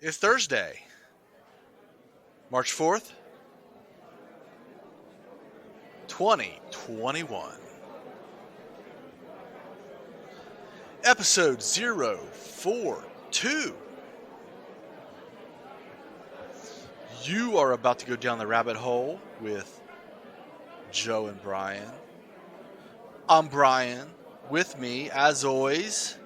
It's Thursday, March 4th, 2021. Episode 042. You are about to go down the rabbit hole with Joe and Brian. I'm Brian. With me, as always,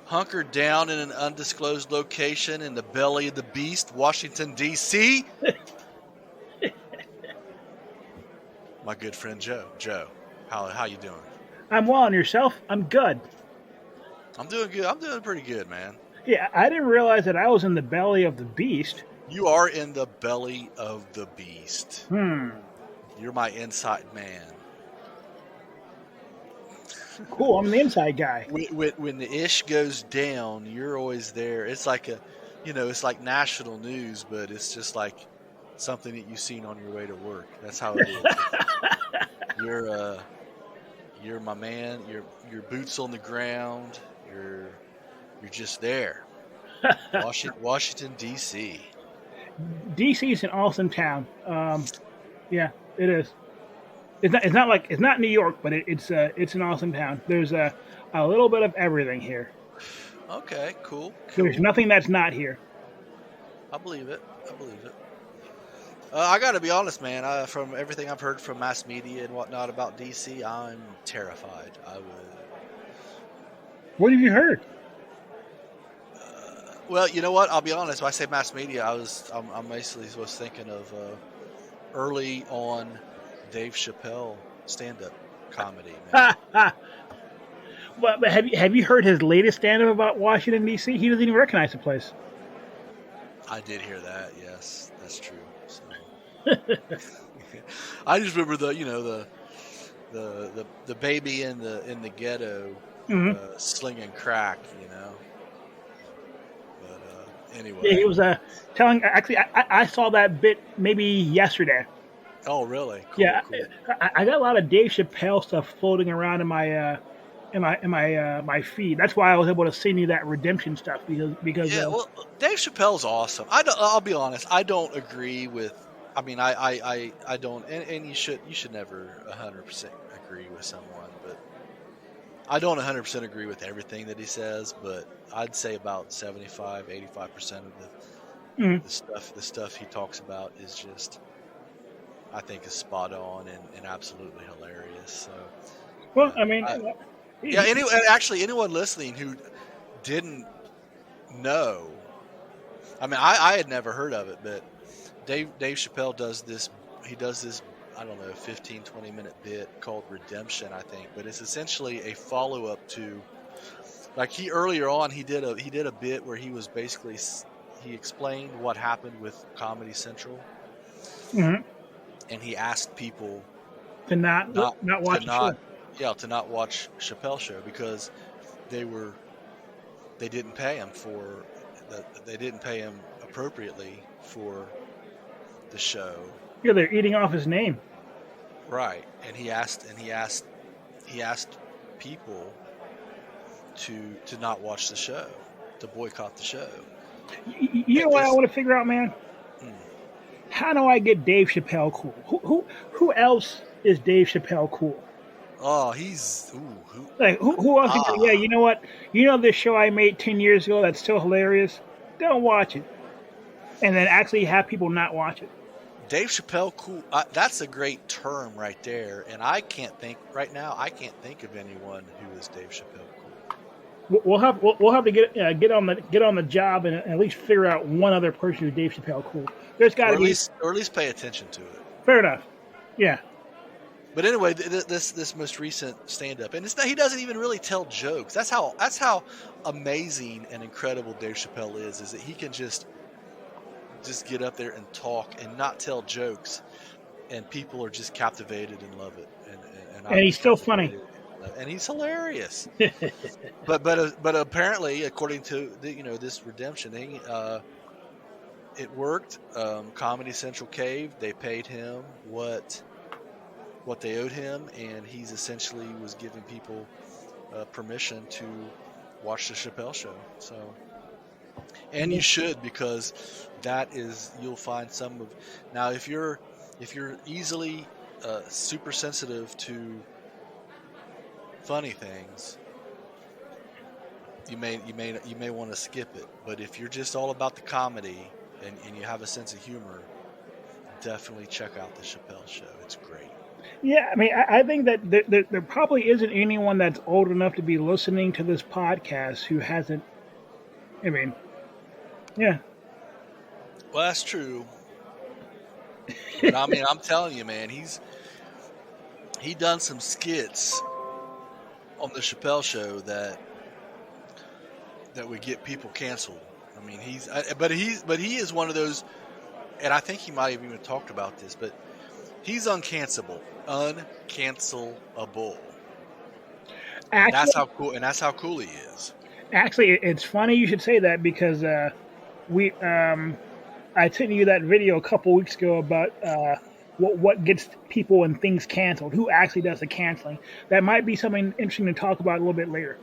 hunkered down in an undisclosed location in the belly of the beast, Washington, D.C. My good friend Joe. Joe, how you doing? I'm well, and yourself? I'm good. I'm doing good. I'm doing pretty good, man. Yeah, I didn't realize that I was in the belly of the beast. You are in the belly of the beast. You're my inside man. Cool, I'm the inside guy. When the ish goes down, you're always there. It's like it's like national news, but it's just like something that you've seen on your way to work. That's how it is. You're my man. Your boots on the ground. You're just there. Washington D.C. DC is an awesome town. Yeah, it is. It's not New York, but it's an awesome town. There's a little bit of everything here. Okay, cool. There's nothing that's not here. I believe it. I got to be honest, man. From everything I've heard from mass media and whatnot about DC, I'm terrified. What have you heard? Well, you know what? I'll be honest. When I say mass media, I'm basically was thinking of early on Dave Chappelle stand-up comedy. Man. But have you heard his latest stand-up about Washington D.C.? He doesn't even recognize the place. I did hear that. Yes, that's true. So. I just remember the baby in the ghetto slinging crack. But anyway. Yeah, he was telling. Actually, I saw that bit maybe yesterday. Oh, really? Cool, Yeah, cool. I got a lot of Dave Chappelle stuff floating around in my my feed. That's why I was able to send you that redemption stuff because Yeah, well, Dave Chappelle's awesome. I'll be honest. I don't agree with. I mean, I don't, and you should never 100% agree with someone, but I don't 100% agree with everything that he says. But I'd say about 75-85% of the stuff he talks about is just. I think is spot on and absolutely hilarious. So, well, I mean, anyone listening who didn't know, I mean, I had never heard of it, but Dave Chappelle does this. He does this, I don't know, 15-20 minute bit called Redemption, I think, but it's essentially a follow up to, like earlier on he did a bit where he was basically he explained what happened with Comedy Central. Mm-hmm. And he asked people to not watch the show. Yeah, to not watch Chappelle's show because they didn't pay him appropriately for the show. Yeah, they're eating off his name. Right, and he asked people to not watch the show, to boycott the show. You know what I want to figure out, man? How do I get Dave Chappelle cool? Who else is Dave Chappelle cool? Oh, he's who else? Yeah, you know what? You know this show I made 10 years ago that's still hilarious? Don't watch it. And then actually have people not watch it. Dave Chappelle cool. That's a great term right there. And I can't think of anyone who is Dave Chappelle cool. We'll have to get on the job and at least figure out one other person who's Dave Chappelle cool. There's got to be, or at least pay attention to it. Fair enough. Yeah. But anyway, this most recent stand-up, and he doesn't even really tell jokes. That's how amazing and incredible Dave Chappelle is that he can just get up there and talk and not tell jokes, and people are just captivated and love it. And he's still funny. And he's hilarious. but apparently, according to this redemption thing, it worked. Comedy Central caved. They paid him what they owed him, and he's essentially was giving people permission to watch the Chappelle show. So And you should, because you'll find some of. Now, if you're easily super sensitive to funny things, you may want to skip it. But if you're just all about the comedy and you have a sense of humor, definitely check out the Chappelle Show. It's great. Yeah, I mean, I think that there probably isn't anyone that's old enough to be listening to this podcast who hasn't. I mean, yeah. Well, that's true. But I mean, I'm telling you, man, he done some skits on the Chappelle Show that would get people canceled. I mean, but he is one of those, and I think he might have even talked about this, but he's uncancelable. Actually, That's how cool he is. Actually, it's funny you should say that because we I sent you that video a couple weeks ago about what gets people and things canceled. Who actually does the canceling? That might be something interesting to talk about a little bit later.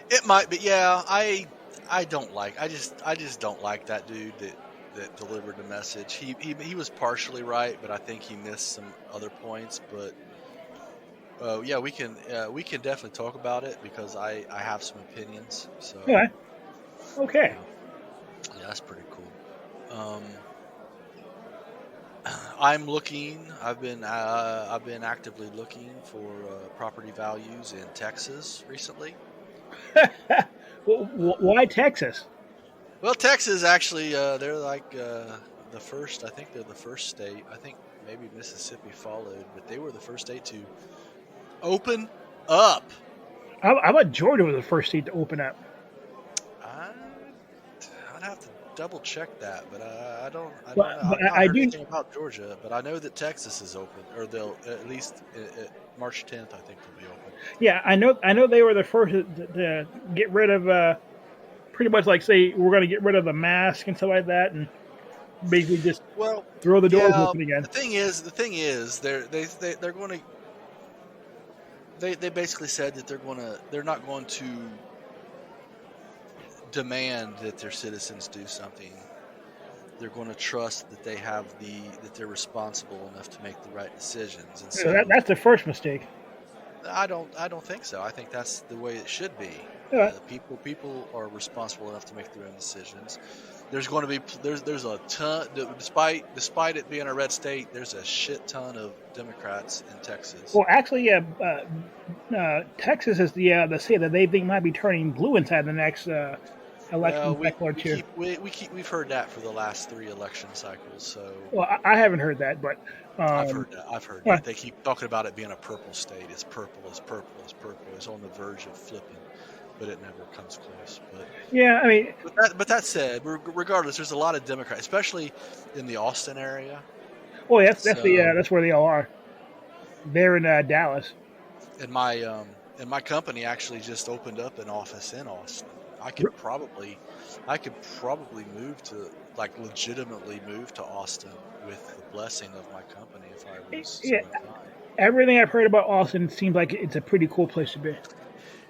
It might be, yeah. I just don't like that dude that delivered the message. He was partially right, but I think he missed some other points. But yeah, we can definitely talk about it because I have some opinions. So okay. Yeah, that's pretty cool. I'm looking. I've been actively looking for property values in Texas recently. Why Texas? Well, Texas actually, they're like the first. I think they're the first state. I think maybe Mississippi followed, but they were the first state to open up. I thought Georgia was the first state to open up. I'd have to double check that, but I don't. I But don't know. I've not I heard do. anything about Georgia, but I know that Texas is open, or they'll at least March 10th. I think they'll be open. Yeah, I know they were the first to get rid of pretty much like say we're going to get rid of the mask and stuff like that, and basically just throw the doors open again. The thing is, they're going to. They basically said that they're not going to demand that their citizens do something. They're going to trust that that they're responsible enough to make the right decisions. And so that's the first mistake. I don't think so. I think that's the way it should be. People are responsible enough to make their own decisions. There's going to be there's a ton, despite it being a red state, there's a shit ton of Democrats in Texas. Well, actually, Texas is the state that they think might be turning blue inside the next election cycle or two. We've heard that for the last 3 election cycles. So well, I haven't heard that, but I've heard that. They keep talking about it being a purple state. It's purple. It's on the verge of flipping, but it never comes close. But yeah, I mean, but that said, regardless, there's a lot of Democrats, especially in the Austin area. Well, that's where they all are. They're in Dallas. And my company actually just opened up an office in Austin. I could probably legitimately move to Austin with the blessing of my company if I was so inclined. Everything I've heard about Austin seems like it's a pretty cool place to be.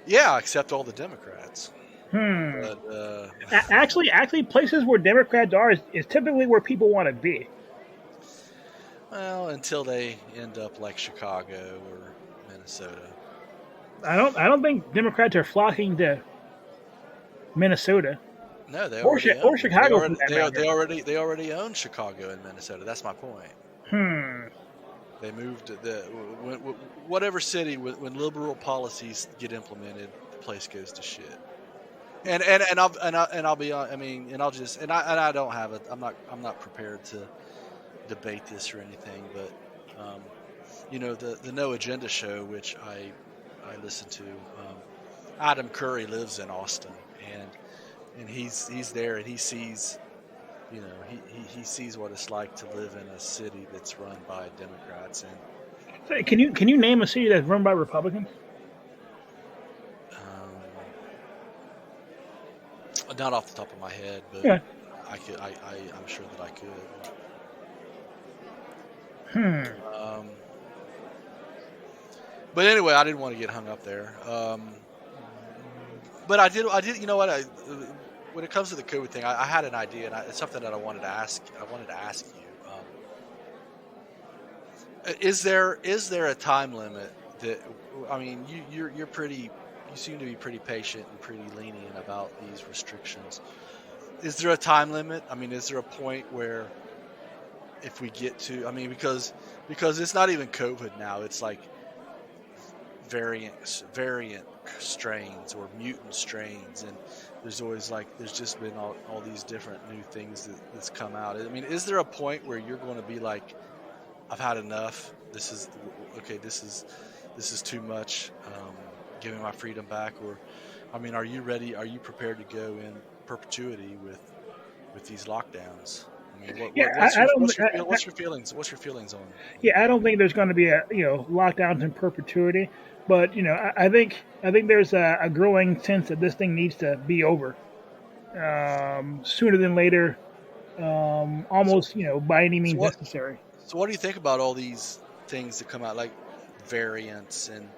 Yeah, except all the Democrats. But, actually, places where Democrats are is typically where people want to be. Well, until they end up like Chicago or Minnesota. I don't think Democrats are flocking to Minnesota. No, they or Chicago. They already own Chicago and Minnesota. That's my point. They moved to whatever city when liberal policies get implemented, the place goes to shit. And I'll be I mean, and I'll just and I don't have it. I'm not prepared to debate this or anything, but the No Agenda show, which I listen to, Adam Curry lives in Austin, and he's there, and he sees, he sees what it's like to live in a city that's run by Democrats. And can you name a city that's run by Republicans? Not off the top of my head, but yeah. I'm sure that I could. But anyway, I didn't want to get hung up there. But I did. You know what? when it comes to the COVID thing, I had an idea, and it's something that I wanted to ask. I wanted to ask you: is there a time limit that? I mean, you're pretty. You seem to be pretty patient and pretty lenient about these restrictions. Is there a time limit? I mean, is there a point where if we get to? I mean, because it's not even COVID now. It's like variant strains or mutant strains, and there's just been all these different new things that's come out. I mean, is there a point where you're going to be like, I've had enough, this is okay, this is too much, give me my freedom back? Or I mean, are you prepared to go in perpetuity with these lockdowns? I mean, Yeah, I don't. what's your feelings on? Yeah, I don't think there's going to be a lockdowns in perpetuity, but I think there's a growing sense that this thing needs to be over sooner than later, So, almost by any so means what necessary. so what do you think about all these things that come out, like variants and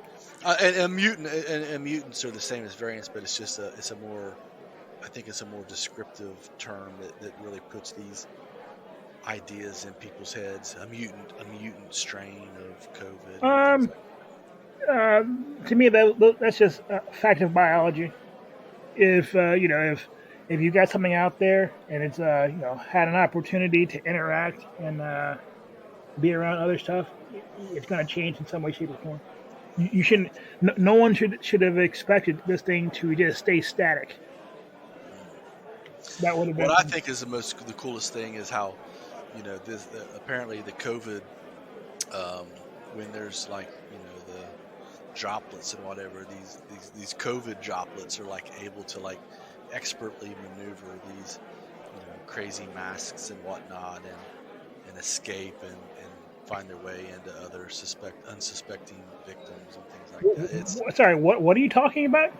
mutants are the same as variants, but it's a more, I think it's a more descriptive term that really puts these ideas in people's heads. A mutant strain of COVID and things Um, like uh, to me, that's just a fact of biology. If if you got something out there and it's had an opportunity to interact and be around other stuff, it's going to change in some way, shape, or form. You shouldn't. No one should have expected this thing to just stay static. That would have What I been. think is the coolest thing is how, this apparently the COVID, um, when there's like, the droplets and whatever, these COVID droplets are like able to like expertly maneuver these, crazy masks and whatnot, and escape and find their way into other unsuspecting victims and things like that. It's Sorry, what are you talking about?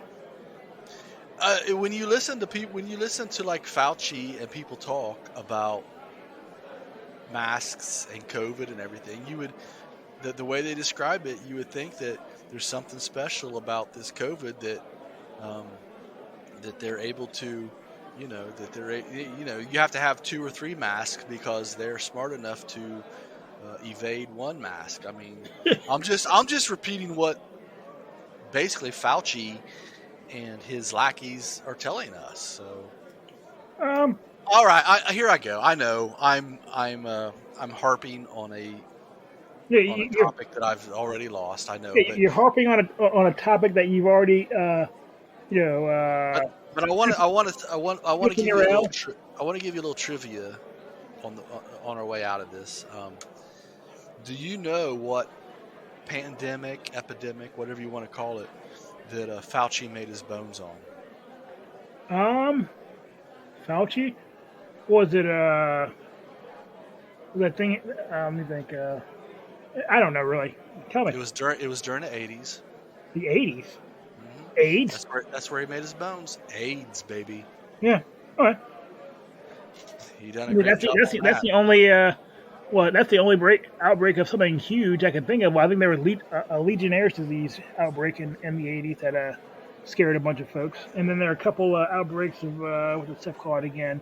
when you listen to people, when you listen to like Fauci and people talk about masks and COVID and everything, the way they describe it, you would think that there's something special about this COVID um, that they're able to, that you have to have 2 or 3 masks because they're smart enough to evade one mask. I mean, I'm just repeating what basically Fauci and his lackeys are telling us. So, Um, all right, here I go. I know I'm harping yeah, on a you're topic that I've already lost. I know, yeah, you're harping on a topic that you've already you know but uh, but I want to kicking give you a little around. I want to give you a little trivia on our way out of this. Do you know what pandemic, epidemic, whatever you want to call it, that Fauci made his bones on? Um, Fauci, was it that thing? Let me think. I don't know really. Tell me. It was during the '80s. The '80s. Hmm. AIDS. That's where he made his bones. AIDS, baby. Yeah. All right. He done I a mean, great job on that's that. the only that's the only outbreak of something huge I can think of. Well, I think there was a Legionnaire's disease outbreak in the '80s that scared a bunch of folks, and then there are a couple outbreaks of what's the stuff called again?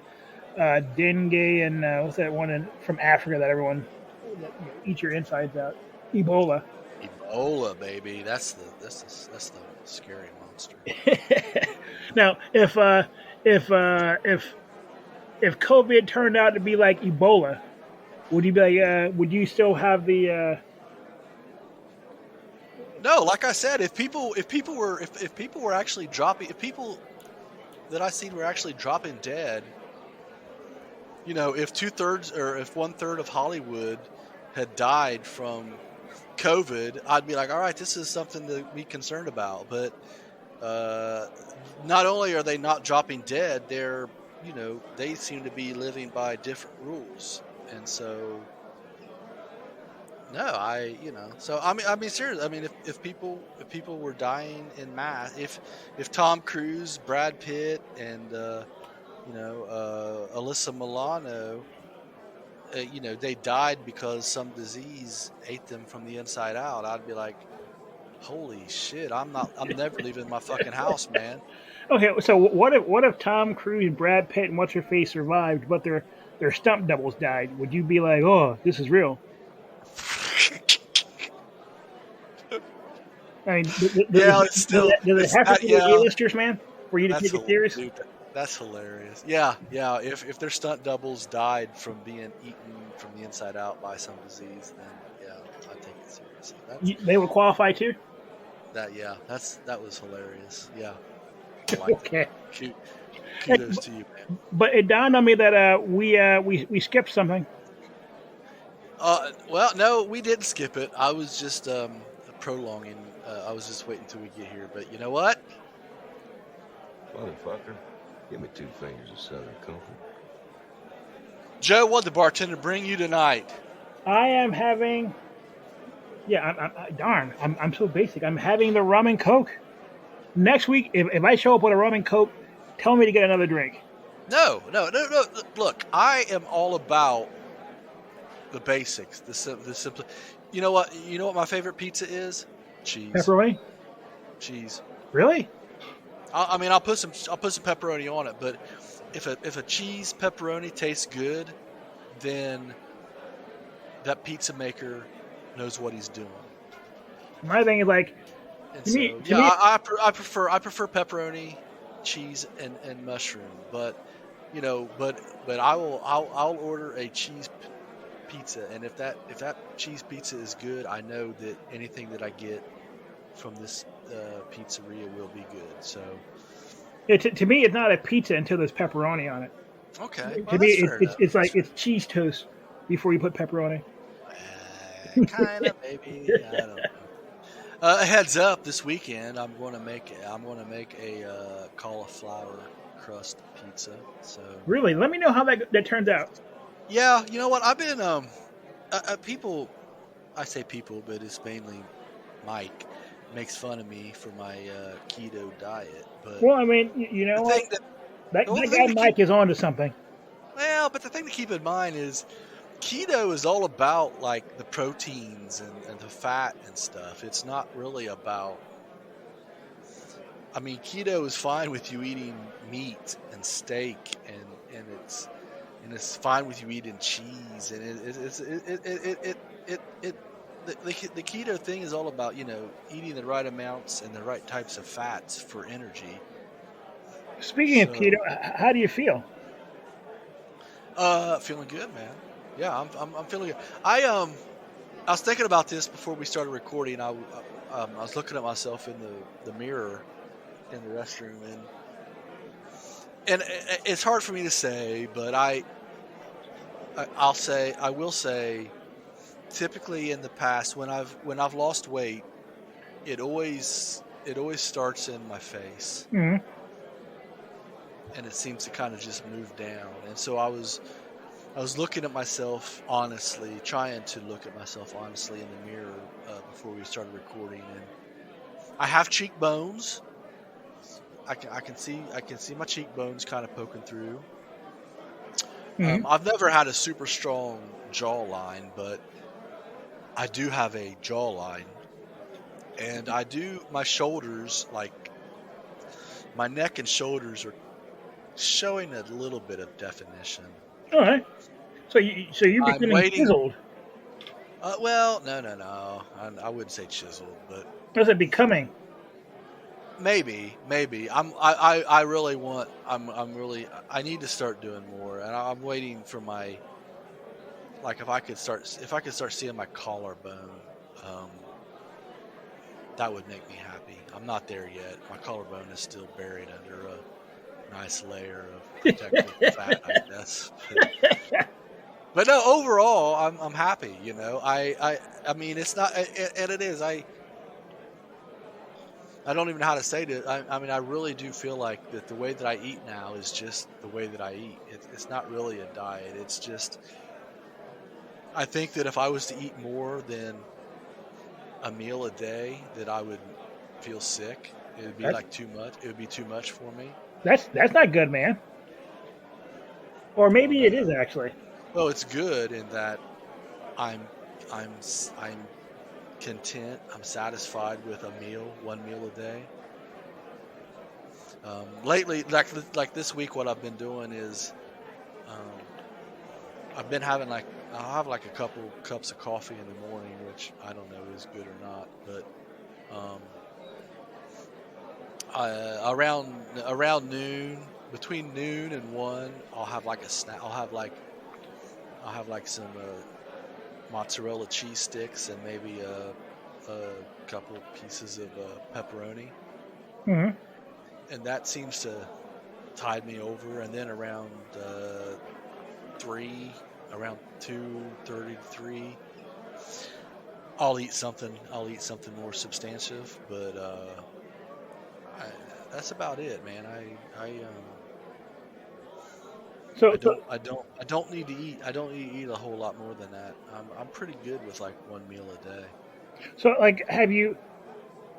Dengue and what's that one from Africa that everyone eat your insides out? Ebola. Ebola, baby. That's the scary monster. Now, if if COVID turned out to be like Ebola, would you be like, would you still have the? No, like I said, if people were actually dropping, if people that I seen were actually dropping dead, if 2/3 or if 1/3 of Hollywood had died from COVID, I'd be like, all right, this is something to be concerned about. But uh, not only are they not dropping dead, they seem to be living by different rules, and so no, so I mean, seriously, I mean, if people were dying in mass, if Tom Cruise, Brad Pitt, and Alyssa Milano, they died because some disease ate them from the inside out, I'd be like, Holy shit! I'm never leaving my fucking house, man. Okay, so what if Tom Cruise, Brad Pitt, and what's her face survived, but their stunt doubles died? Would you be like, oh, this is real? I mean, Yeah, it's still does it it's have to that. be the Yeah, A-listers, man, for you to take it serious? dude. That's hilarious. Yeah, yeah. If their stunt doubles died from being eaten from the inside out by some disease, then yeah, I take it seriously. They would qualify too. Yeah. That was hilarious. Yeah, I like that. Okay, Kudos to you, man. but it dawned on me that we skipped something. Well, no, we didn't skip it. I was just prolonging. I was just waiting until we get here. But you know what? Motherfucker, give me 2 fingers of Southern comfort. Joe, what the bartender bring you tonight? I am having. Yeah, darn, I'm so basic. I'm having the rum and coke. Next week, if I show up with a rum and coke, tell me to get another drink. No. Look, I am all about the basics, the simple. You know what? You know what my favorite pizza is? Cheese. Pepperoni? Cheese. Really? I mean, I'll put some pepperoni on it, but if a cheese pepperoni tastes good, then that pizza maker knows what he's doing. My thing is like, And to so, me, yeah, I prefer pepperoni, cheese, and mushroom. But you know, but I'll order a cheese pizza, and if that cheese pizza is good, I know that anything that I get from this pizzeria will be good. So to me, it's not a pizza until there's pepperoni on it. okay, To me, it's like it's cheese toast before you put pepperoni. kind of maybe. I don't know. A heads up, this weekend I'm going to make a cauliflower crust pizza. So Really, let me know how that turns out. yeah, you know what? I've been people. I say people, but it's mainly Mike makes fun of me for my keto diet. But Well, I mean, you know what? That guy Mike is onto something. Well, but the thing to keep in mind is keto is all about like the proteins and the fat and stuff. It's not really about. I mean, keto is fine with you eating meat and steak, and it's fine with you eating cheese, and the keto thing is all about eating the right amounts and the right types of fats for energy. Speaking of keto, how do you feel? Feeling good, man. Yeah, I'm feeling good. I was thinking about this before we started recording. I was looking at myself in the mirror in the restroom, and it's hard for me to say, but I will say, typically in the past when I've lost weight, it always starts in my face, Mm-hmm. and it seems to kind of just move down. And so I was looking at myself honestly, trying to look at myself honestly in the mirror before we started recording, and I have cheekbones. I can see my cheekbones kind of poking through. Mm-hmm. I've never had a super strong jawline, but I do have a jawline, and my shoulders, like my neck and shoulders, are showing a little bit of definition. All right. So you're becoming chiseled. Well, no. I wouldn't say chiseled, but What's it becoming? maybe. I need to start doing more, and I'm waiting for my, like, if I could start seeing my collarbone, that would make me happy. I'm not there yet. My collarbone is still buried under a nice layer of protective fat, I guess. But no, overall, I'm happy. I mean, it's not, and it is. I don't even know how to say it. I mean, I really do feel like that the way that I eat now is just the way that I eat. It's not really a diet. It's just, I think that if I was to eat more than a meal a day, that I would feel sick. It would be like too much. It would be too much for me. That's not good, man. Or maybe it is actually. Well, it's good in that I'm content. I'm satisfied with one meal a day. Lately, like this week, what I've been doing is um, I've been having I'll have like a couple cups of coffee in the morning, which I don't know is good or not, but um, around noon, between noon and 1, I'll have like a snack. I'll have like some mozzarella cheese sticks and maybe a couple pieces of pepperoni, Hmm. and that seems to tide me over. And then around 3, around 2:30 to 3, I'll eat something. I'll eat something more substantive, but I, that's about it, man. So, so, I don't need to eat. I don't need to eat a whole lot more than that. I'm pretty good with like one meal a day. so, like, have you,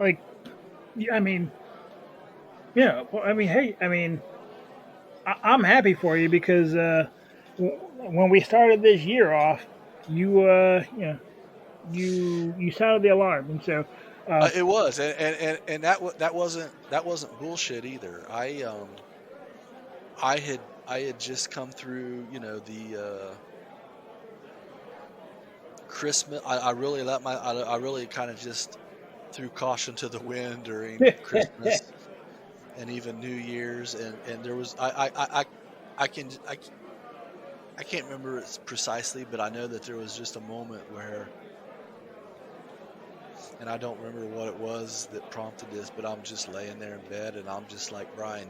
like, I mean, yeah. Well, I mean, hey, I mean, I'm happy for you because when we started this year off, you sounded the alarm, and so It was, and that wasn't bullshit either. I had I had just come through, the Christmas. I really I really kind of just threw caution to the wind during Christmas and even New Year's, and there was I can I can't remember it precisely, but I know that there was just a moment where, and I don't remember what it was that prompted this, but I'm just laying there in bed and I'm just like, Brian,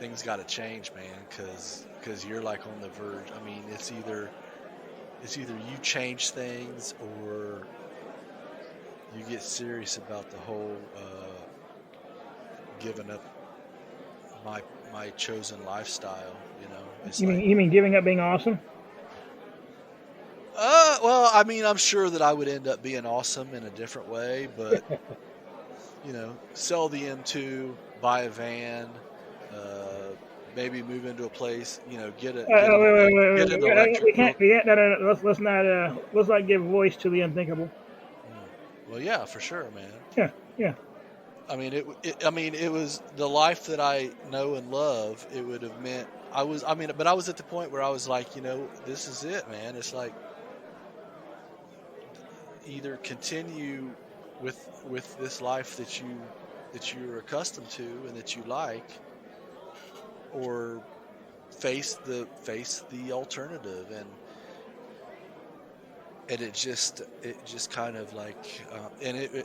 things gotta change, man, because you're like on the verge. I mean, it's either you change things or you get serious about the whole giving up my chosen lifestyle. It's you mean like, you mean giving up being awesome? well, I mean, I'm sure that I would end up being awesome in a different way, but sell the M2, buy a van, maybe move into a place, get an Wait. We electric can't. book. No. Let's not give voice to the unthinkable. Well, yeah, for sure, man. Yeah, yeah. I mean, I mean, it was the life that I know and love. It would have meant but I was at the point where I was like, this is it, man. It's like either continue with this life that you're accustomed to and that you like, or face the alternative. And it just kind of like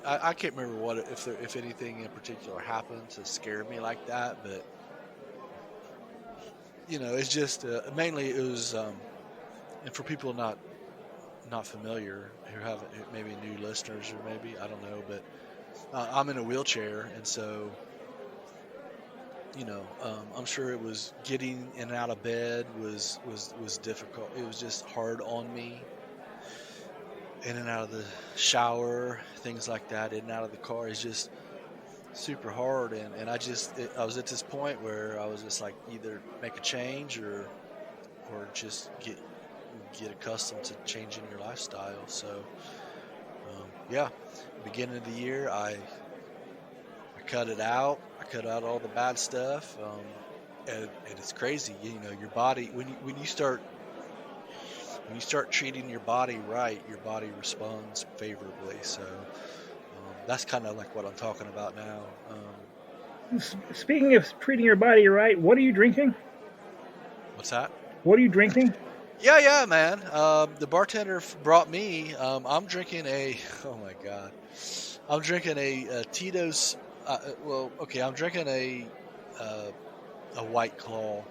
I can't remember if anything in particular happened to scare me like that, but it's just mainly it was and for people not familiar who haven't, maybe new listeners, or maybe I don't know, but I'm in a wheelchair, and so I'm sure it was getting in and out of bed was difficult. It was just hard on me. In and out of the shower, things like that, in and out of the car is just super hard. And I was at this point where I was just like, either make a change or just get accustomed to changing your lifestyle. So yeah, beginning of the year, I cut it out. I cut out all the bad stuff, and it's crazy. Your body, when you start treating your body right, your body responds favorably. So that's kind of like what I'm talking about now. Speaking of treating your body right, what are you drinking? What's that? What are you drinking? Yeah, man. The bartender brought me. I'm drinking oh my god, I'm drinking a Tito's. I'm drinking a White Claw,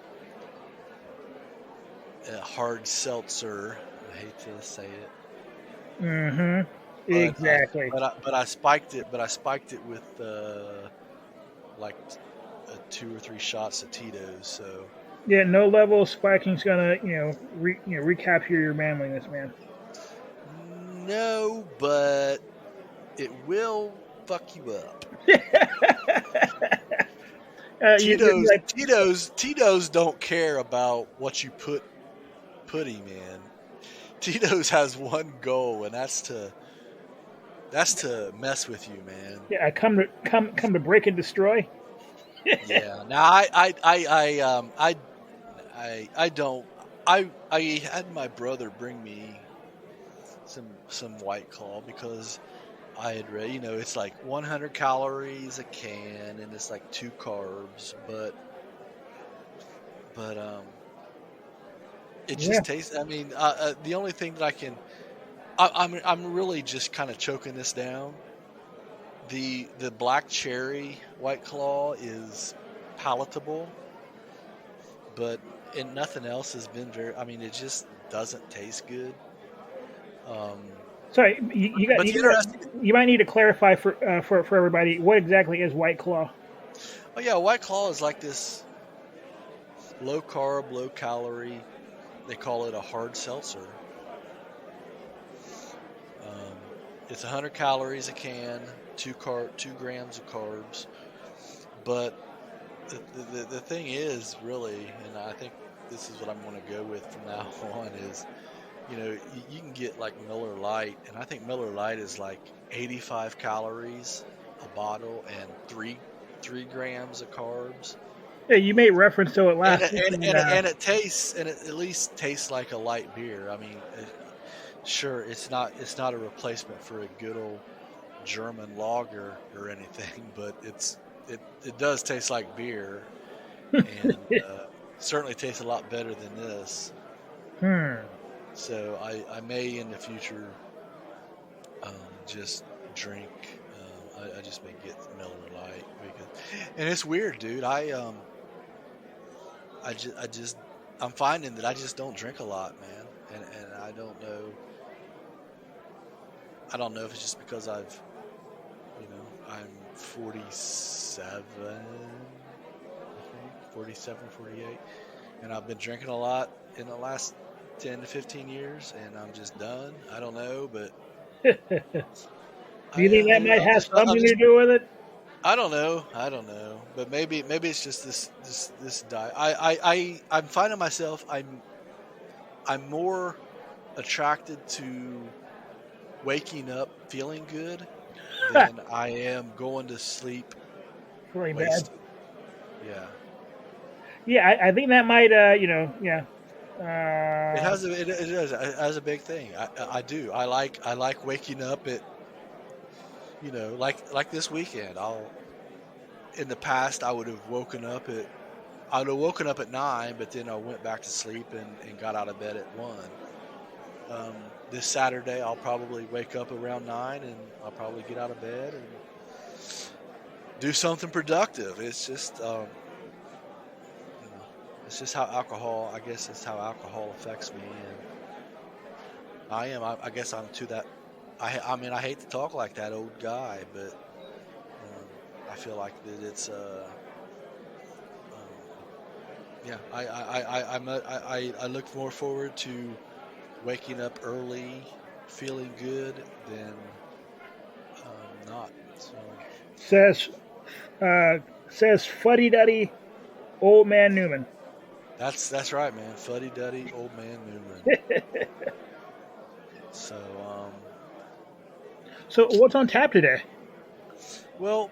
a hard seltzer. I hate to say it. Mm-hmm. But, Exactly. but I spiked it. But I spiked it with like 2 or 3 shots of Tito's. So Yeah, no level of spiking's gonna recapture your manliness, man. no, but it will fuck you up. Tito's don't care about what you put him in. Tito's has one goal, and that's to mess with you, man. Yeah, I come to break and destroy. Yeah. Now I don't. I had my brother bring me some White Claw because I had read, it's like 100 calories a can and it's like 2 carbs, but it Yeah. just tastes. I mean, the only thing that I'm really just kind of choking this down. The black cherry White Claw is palatable, but and nothing else has been very. I mean, it just doesn't taste good. Um, Sorry, but the interesting. you might need to clarify for everybody what exactly is White Claw. Oh yeah, White Claw is like this low carb, low calorie. They call it a hard seltzer. Um, it's 100 calories a can, 2 grams of carbs. But the thing is really, and I think this is what I'm going to go with from now on is, you can get like Miller Lite, and I think Miller Lite is like 85 calories a bottle and 3 grams of carbs. Yeah, you made reference to it And last it, week. and it tastes, and it at least tastes like a light beer. I mean, sure, it's not a replacement for a good old German lager or anything, but it does taste like beer, and certainly tastes a lot better than this. Hmm. So I may in the future just drink. I just may get Miller Lite because, and it's weird, dude. I'm finding that I just don't drink a lot, man, and I don't know if it's just because I'm 47, I think 47, 48, and I've been drinking a lot in the last 10 to 15 years, and I'm just done. I don't know, but Do you think that might have something to do with it? I don't know. But maybe it's just this diet. I'm finding myself I'm more attracted to waking up feeling good than I am going to sleep Really bad. wasted. Yeah. Yeah, I think that might yeah. It has a big thing. I do. I like waking up at like this weekend. In the past I would have woken up at 9, but then I went back to sleep and got out of bed at 1. This Saturday I'll probably wake up around 9 and I'll probably get out of bed and do something productive. It's just it's just how alcohol. I guess it's how alcohol affects me, and I guess I'm to that. I mean, I hate to talk like that old guy, but I feel like that it's yeah. I look more forward to waking up early, feeling good, than not. So Says Fuddy Duddy Old Man Newman. that's right, man. Fuddy Duddy, old man Newman. So So what's on tap today? well,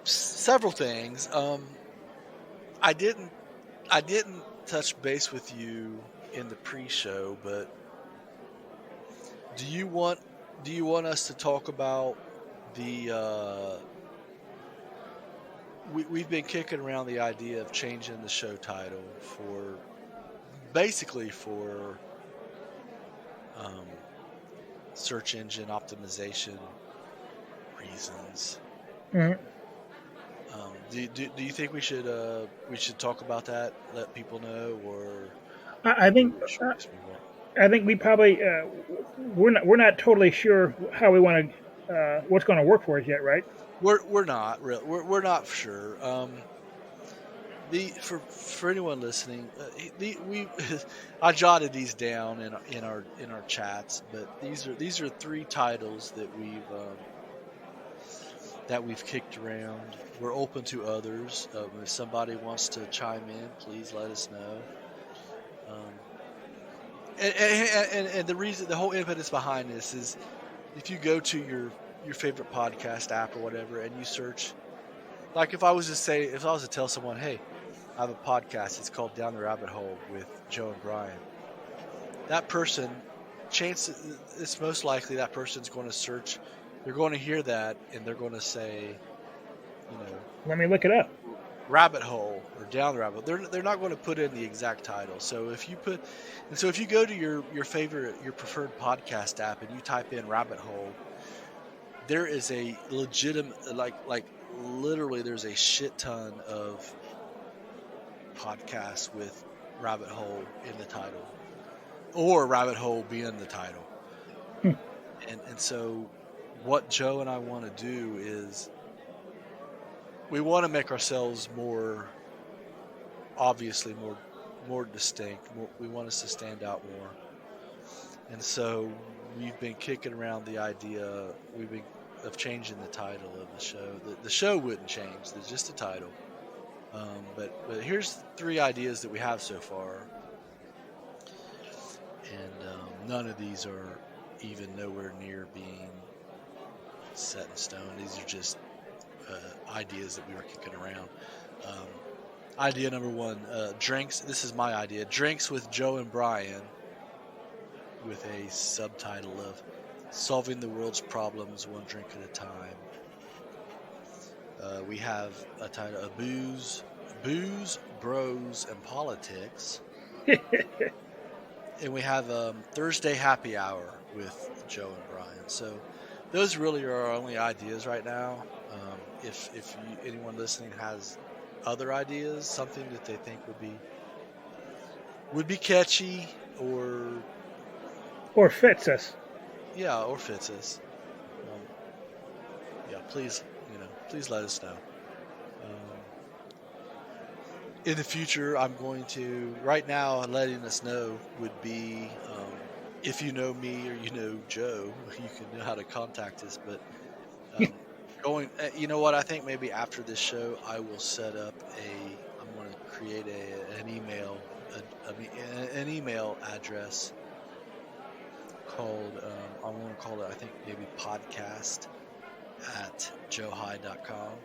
several things. I didn't touch base with you in the pre-show, but do you want us to talk about the we've been kicking around the idea of changing the show title for um, search engine optimization reasons. Mm-hmm. Do you think we should talk about that? Let people know, or I think should we just move on? I think we probably we're not totally sure how we want to what's going to work for us yet, right? We're not real. We're not sure. For anyone listening, we I jotted these down in our chats, but these are 3 titles that we've kicked around. We're open to others. If somebody wants to chime in, please let us know. And the reason, the whole impetus behind this is, if you go to your favorite podcast app or whatever, and you search, like if I was to tell someone, hey, I have a podcast, it's called Down the Rabbit Hole with Joe and Brian. That person, it's most likely that person's going to search, they're going to hear that, and they're going to say, you know, Let me look it up. rabbit hole or down the rabbit hole. They're not going to put in the exact title. So if you go to your preferred podcast app and you type in rabbit hole, there is a legitimate, like literally there's a shit ton of podcasts with rabbit hole in the title, or rabbit hole being the title. Hmm. And so what Joe and I want to do is, we want to make ourselves more distinct. We want us to stand out more. And so we've been kicking around the idea of changing the title of the show. The show wouldn't change, it's just the title. But here's 3 ideas that we have so far. And none of these are even nowhere near being set in stone. These are just ideas that we were kicking around. Idea number 1, drinks. This is my idea. Drinks with Joe and Brian, with a subtitle of Solving the World's Problems One Drink at a Time. We have a title of Booze, Bros, and Politics. And we have Thursday Happy Hour with Joe and Brian. So those really are our only ideas right now. If anyone listening has other ideas, something that they think would be catchy, or fits us. Yeah, or fits us. Yeah, please let us know. In the future, I'm going to, right now, letting us know would be, if you know me or you know Joe, you can know how to contact us. But you know what? I think maybe after this show, I will set up I'm going to create an email address called, I want to call it, I think maybe podcast@joehigh.com.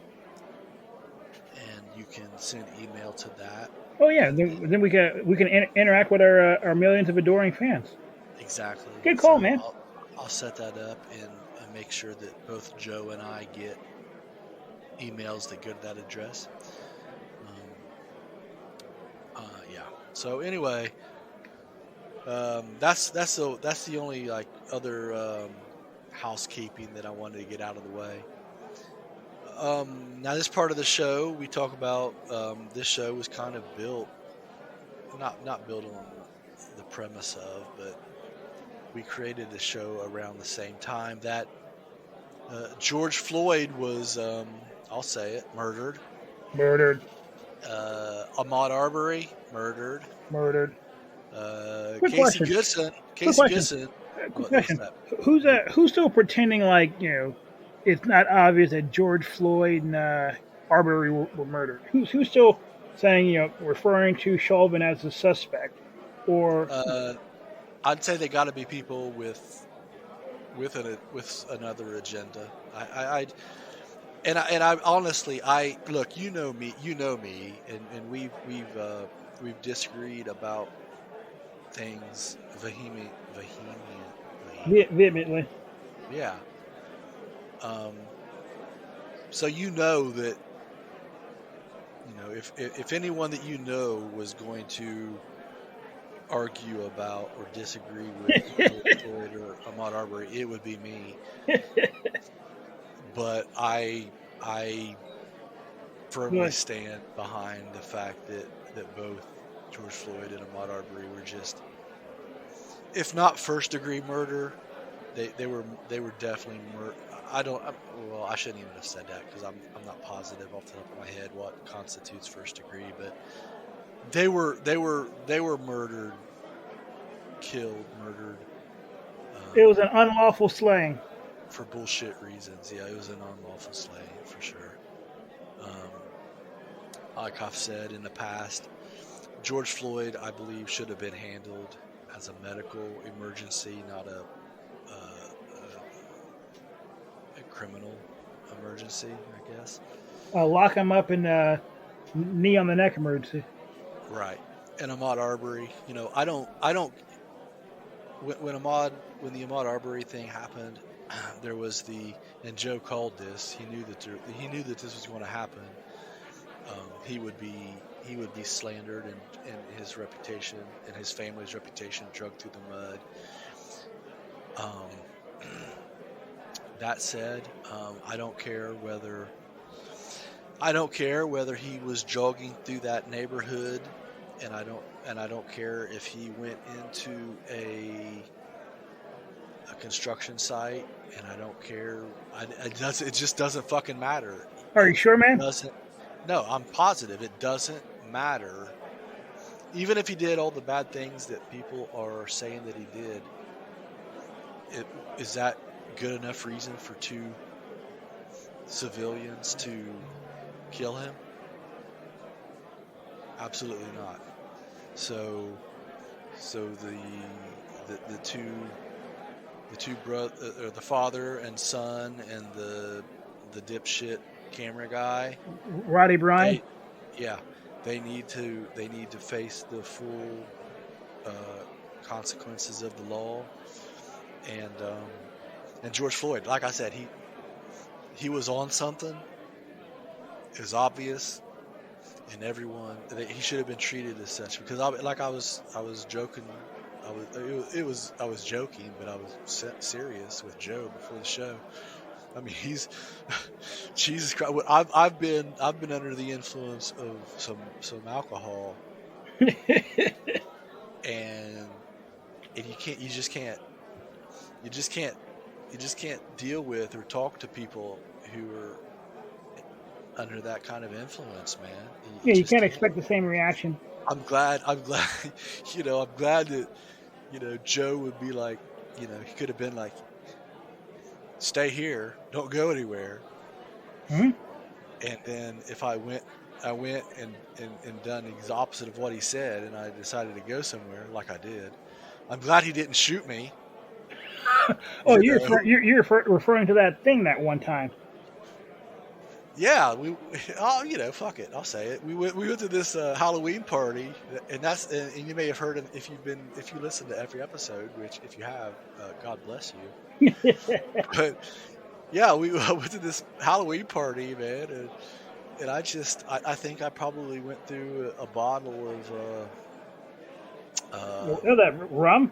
And you can send email to that. Oh yeah, then we can interact with our millions of adoring fans. Exactly. Good call, man. I'll set that up and make sure that both Joe and I get emails that go to that address. Yeah. So anyway, that's the only other housekeeping that I wanted to get out of the way. Now this part of the show we talk about, this show was kind of built, not built on the premise of, but we created the show around the same time that George Floyd was, I'll say it, murdered. Ahmaud Arbery, murdered. Casey Goodson. Quick question. Who's still pretending like, it's not obvious that George Floyd and Arbery were murdered? Who's still saying, referring to Chauvin as a suspect? Or I'd say they got to be people with another agenda. I honestly, look, you know me, and we've disagreed about things vehemently. Yeah. So that, if anyone that was going to argue about or disagree with George Floyd or Ahmaud Arbery, it would be me. But I firmly stand behind the fact that both George Floyd and Ahmaud Arbery were just, if not first degree murder, they were definitely murder. I shouldn't even have said that, because I'm not positive off the top of my head what constitutes first degree, but they were murdered. It was an unlawful slaying. For bullshit reasons. Yeah, it was an unlawful slaying for sure. Like I've said in the past, George Floyd, I believe, should have been handled as a medical emergency, not a criminal emergency, I guess. Lock him up in knee on the neck emergency. Right. And Ahmaud Arbery, I don't. When when the Ahmaud Arbery thing happened, there was and Joe called this. He knew that this was going to happen. He would be slandered, and his reputation and his family's reputation dragged through the mud. That said, I don't care whether he was jogging through that neighborhood, and I don't care if he went into a construction site, and I don't care. It just doesn't fucking matter. Are you sure, man? No, I'm positive it doesn't matter. Even if he did all the bad things that people are saying that he did, is that good enough reason for two civilians to kill him? Absolutely not. So the two brothers, or the father and son, and the dipshit camera guy, Roddy Bryan. They need to face the full consequences of the law. And George Floyd, like I said, he was on something. It was obvious, and he should have been treated as such. Because I was joking. I was joking, but I was serious with Joe before the show. I mean, he's Jesus Christ. I've been under the influence of some alcohol, and you just can't deal with or talk to people who are under that kind of influence, man. You can't expect the same reaction. I'm glad, I'm glad that, Joe would be like, he could have been like, stay here, don't go anywhere. Mm-hmm. And then if I went and done the opposite of what he said, and I decided to go somewhere like I did, I'm glad he didn't shoot me. Oh, you're referring to that thing that one time. Yeah, fuck it, I'll say it. We went to this Halloween party, and and you may have heard it if you listen to every episode, which if you have, God bless you. But yeah, we went to this Halloween party, man, and I think I probably went through a bottle of that rum,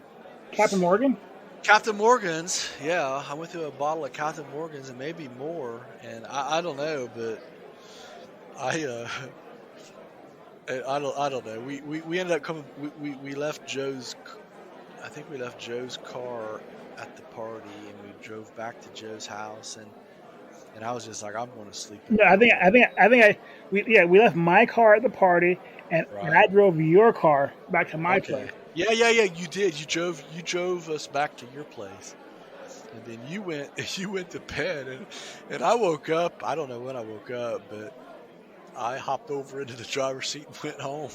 Captain Morgan. Captain Morgan's, yeah. I went through a bottle of Captain Morgan's and maybe more, and I don't know, but I don't know. We ended up coming. We left Joe's. I think we left Joe's car at the party, and we drove back to Joe's house, and I was just like, I'm going to sleep. No, we left my car at the party, and I drove your car back to my place. Yeah. You did. You drove us back to your place, and then you went to bed, and I woke up. I don't know when I woke up, but I hopped over into the driver's seat and went home.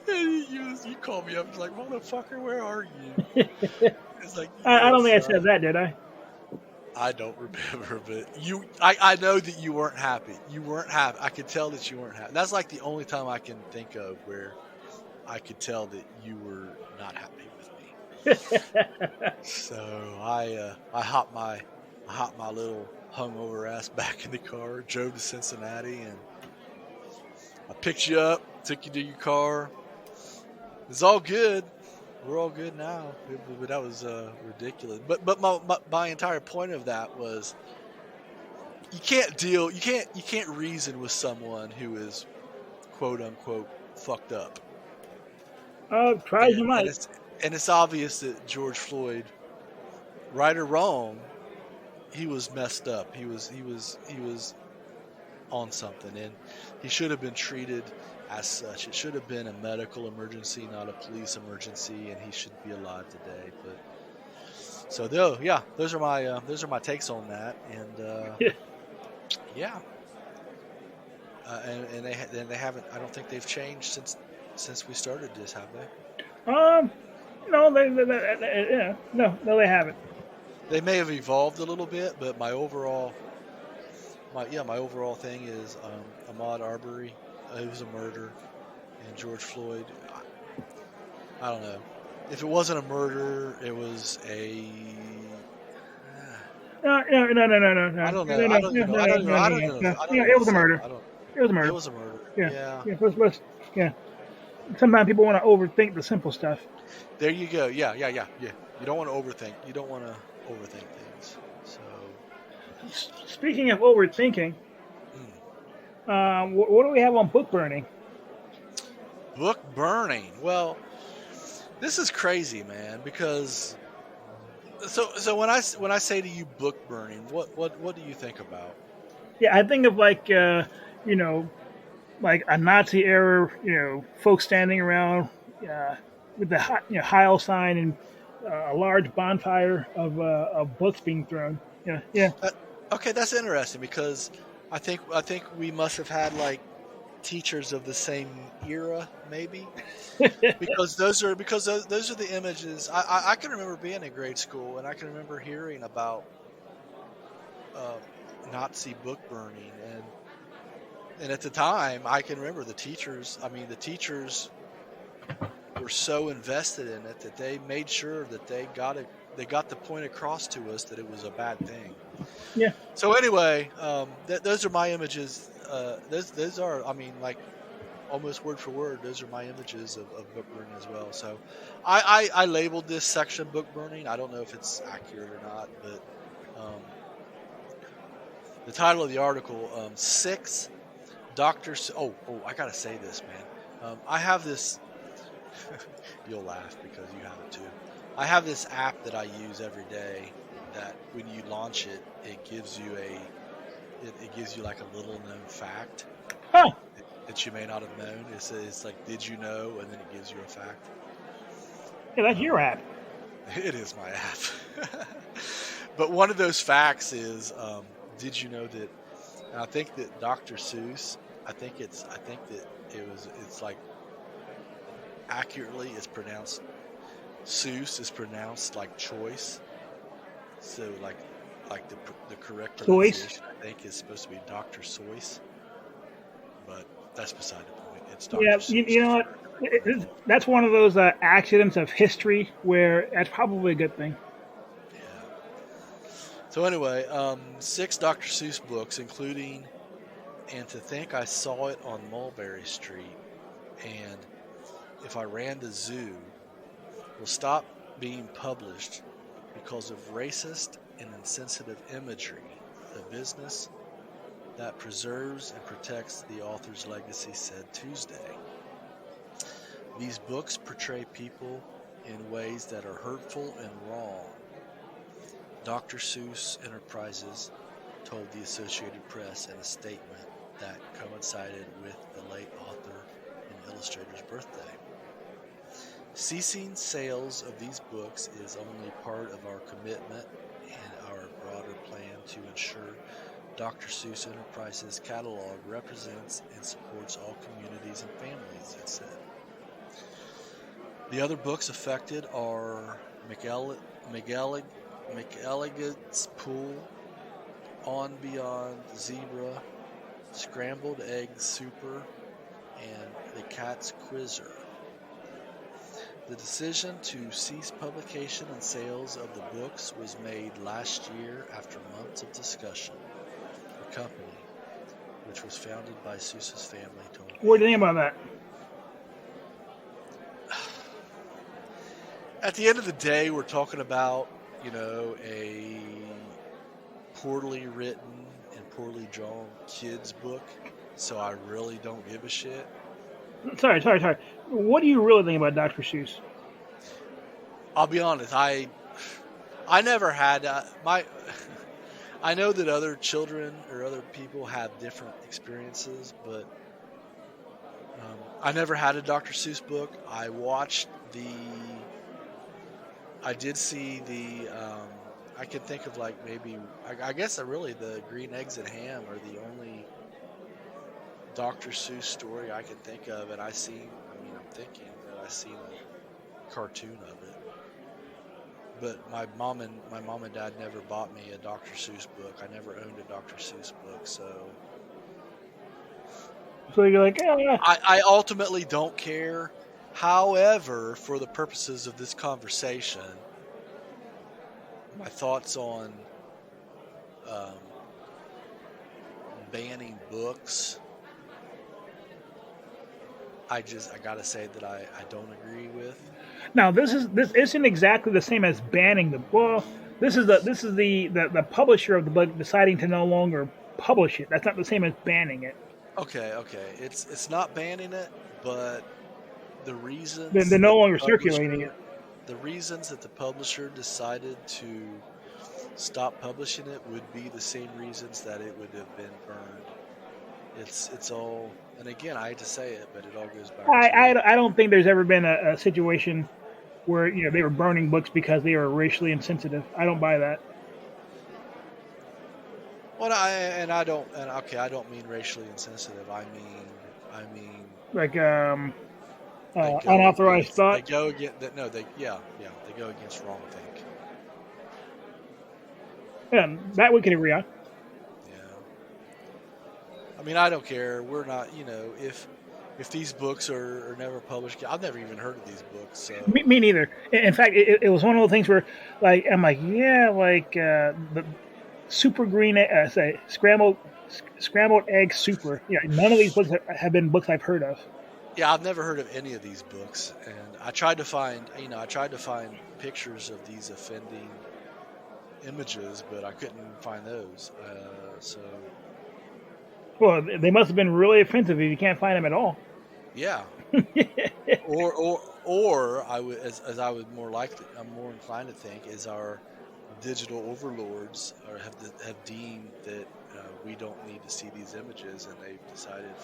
And you called me up. It's like, motherfucker, where are you? It's like, I don't think I said that, did I? I don't remember, but I know that you weren't happy. You weren't happy. I could tell that you weren't happy. That's like the only time I can think of where I could tell that you were not happy with me. So I hopped my little hungover ass back in the car, drove to Cincinnati, and I picked you up, took you to your car. It's all good. We're all good now. But that was ridiculous. But my entire point of that was you can't reason with someone who is quote unquote fucked up. Try as you might. And it's obvious that George Floyd, right or wrong, he was messed up. He was on something, and he should have been treated as such. It should have been a medical emergency, not a police emergency, and he should be alive today. But so those are my takes on that, and yeah, and they haven't. I don't think they've changed since we started this, have they? Um, no, yeah, no, they haven't. They may have evolved a little bit, but my overall thing is Ahmaud Arbery. It was a murder, and George Floyd. I don't know. If it wasn't a murder, it was a. I don't know. I don't even know. I don't even know. I don't even know. I don't Yeah, know it what to was a say. murder. I don't. It was a It murder. was a murder. Yeah, Yeah. yeah. Yeah. Sometimes people want to overthink the simple stuff. There you go. Yeah. Yeah. Yeah. Yeah. You don't want to overthink. You don't want to overthink things. So. Speaking of overthinking, Mm. what do we have on book burning? Book burning. Well, this is crazy, man. Because so when I say to you book burning, what do you think about? Yeah, I think of like you know, like a Nazi era, folks standing around with the Heil sign and a large bonfire of books being thrown. Yeah, yeah. Uh, okay, that's interesting because I think we must have had like teachers of the same era, maybe because those are the images. I can remember being in grade school and I can remember hearing about uh, Nazi book burning and at the time I can remember the teachers. I mean, the teachers were so invested in it that they made sure that they got it. They got the point across to us that it was a bad thing. Yeah. So anyway, those are my images. Those are, I mean, like almost word for word. Those are my images of book burning as well. So I labeled this section book burning. I don't know if it's accurate or not, but um, the title of the article, six doctors. I gotta say this, man. I have this. You'll laugh because you have it too. I have this app that I use every day. That when you launch it, it gives you it gives you like a little known fact Huh. that you may not have known. It's like, did you know? And then it gives you a fact. Yeah, that's Um, your app. it is my app. But one of those facts is, did you know that? And I think that Dr. Seuss. I think that it's like accurately it's pronounced. Seuss is pronounced like choice. So like the correct Choice. pronunciation I think is supposed to be Dr. Seuss. But that's beside the point. It's Yeah, Dr. you Seuss know is what? correct. That's one of those accidents of history where that's probably a good thing. Yeah. So anyway, six Dr. Seuss books, including "And to Think I Saw It on Mulberry Street" and "If I Ran the Zoo," will stop being published because of racist and insensitive imagery. The business that preserves and protects the author's legacy said Tuesday. These books portray people in ways that are hurtful and wrong. Dr. Seuss Enterprises told the Associated Press in a statement that coincided with the late author and illustrator's birthday. Ceasing sales of these books is only part of our commitment and our broader plan to ensure Dr. Seuss Enterprises catalog represents and supports all communities and families, it said. The other books affected are McElligot's Pool, On Beyond Zebra, Scrambled Egg Super, and The Cat's Quizzer. The decision to cease publication and sales of the books was made last year after months of discussion. The company, which was founded by Seuss's family, told What do you me. think about that? At the end of the day, we're talking about, a poorly written and poorly drawn kids book. So I really don't give a shit. Sorry. What do you really think about Dr. Seuss? I'll be honest. I never had my. I know that other children or other people have different experiences, but I never had a Dr. Seuss book. I watched the. I did see the. I can think of like maybe. I guess really the Green Eggs and Ham are the only Dr. Seuss story I can think of, and I seen. I mean, I'm thinking that I seen cartoon of it. But my mom and dad never bought me a Dr. Seuss book. I never owned a Dr. Seuss book, so So you're like, yeah. I ultimately don't care. However, for the purposes of this conversation, my thoughts on um, banning books, I gotta say that I don't agree with. Now this isn't exactly the same as banning the. Well, this is the publisher of the book deciding to no longer publish it. That's not the same as banning it. Okay, it's not banning it, but the reasons They're that no the longer circulating it. the reasons that the publisher decided to stop publishing it would be the same reasons that it would have been burned. It's all, and again, I hate to say it, but it all goes back to I don't think there's ever been a situation where they were burning books because they were racially insensitive. I don't buy that. well, I don't, and okay, I don't mean racially insensitive. I mean Like they go unauthorized against, thought. they go against that. No, they they go against wrong think. Yeah, that we can agree on. Yeah. I mean, I don't care. We're not, if these books are never published. I've never even heard of these books. So Me neither. In fact, it was one of the things where, like, I'm like, yeah, like the super green, say scrambled egg super. Yeah, none of these books have been books I've heard of. yeah, I've never heard of any of these books, and I tried to find, pictures of these offending images, but I couldn't find those. So Well, they must have been really offensive if you can't find them at all. yeah, or I would, as I would I'm more inclined to think, is our digital overlords have deemed that we don't need to see these images, and they've decided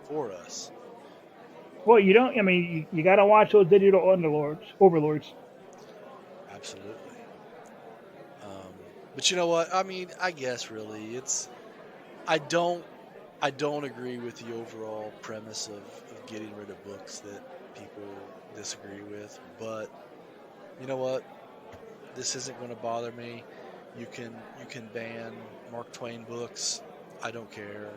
for us. Well, you don't. I mean, you got to watch those digital overlords. Absolutely. But you know what? I mean, I guess really, I don't agree with the overall premise of getting rid of books that people disagree with. But you know what? This isn't going to bother me. You can ban Mark Twain books. I don't care.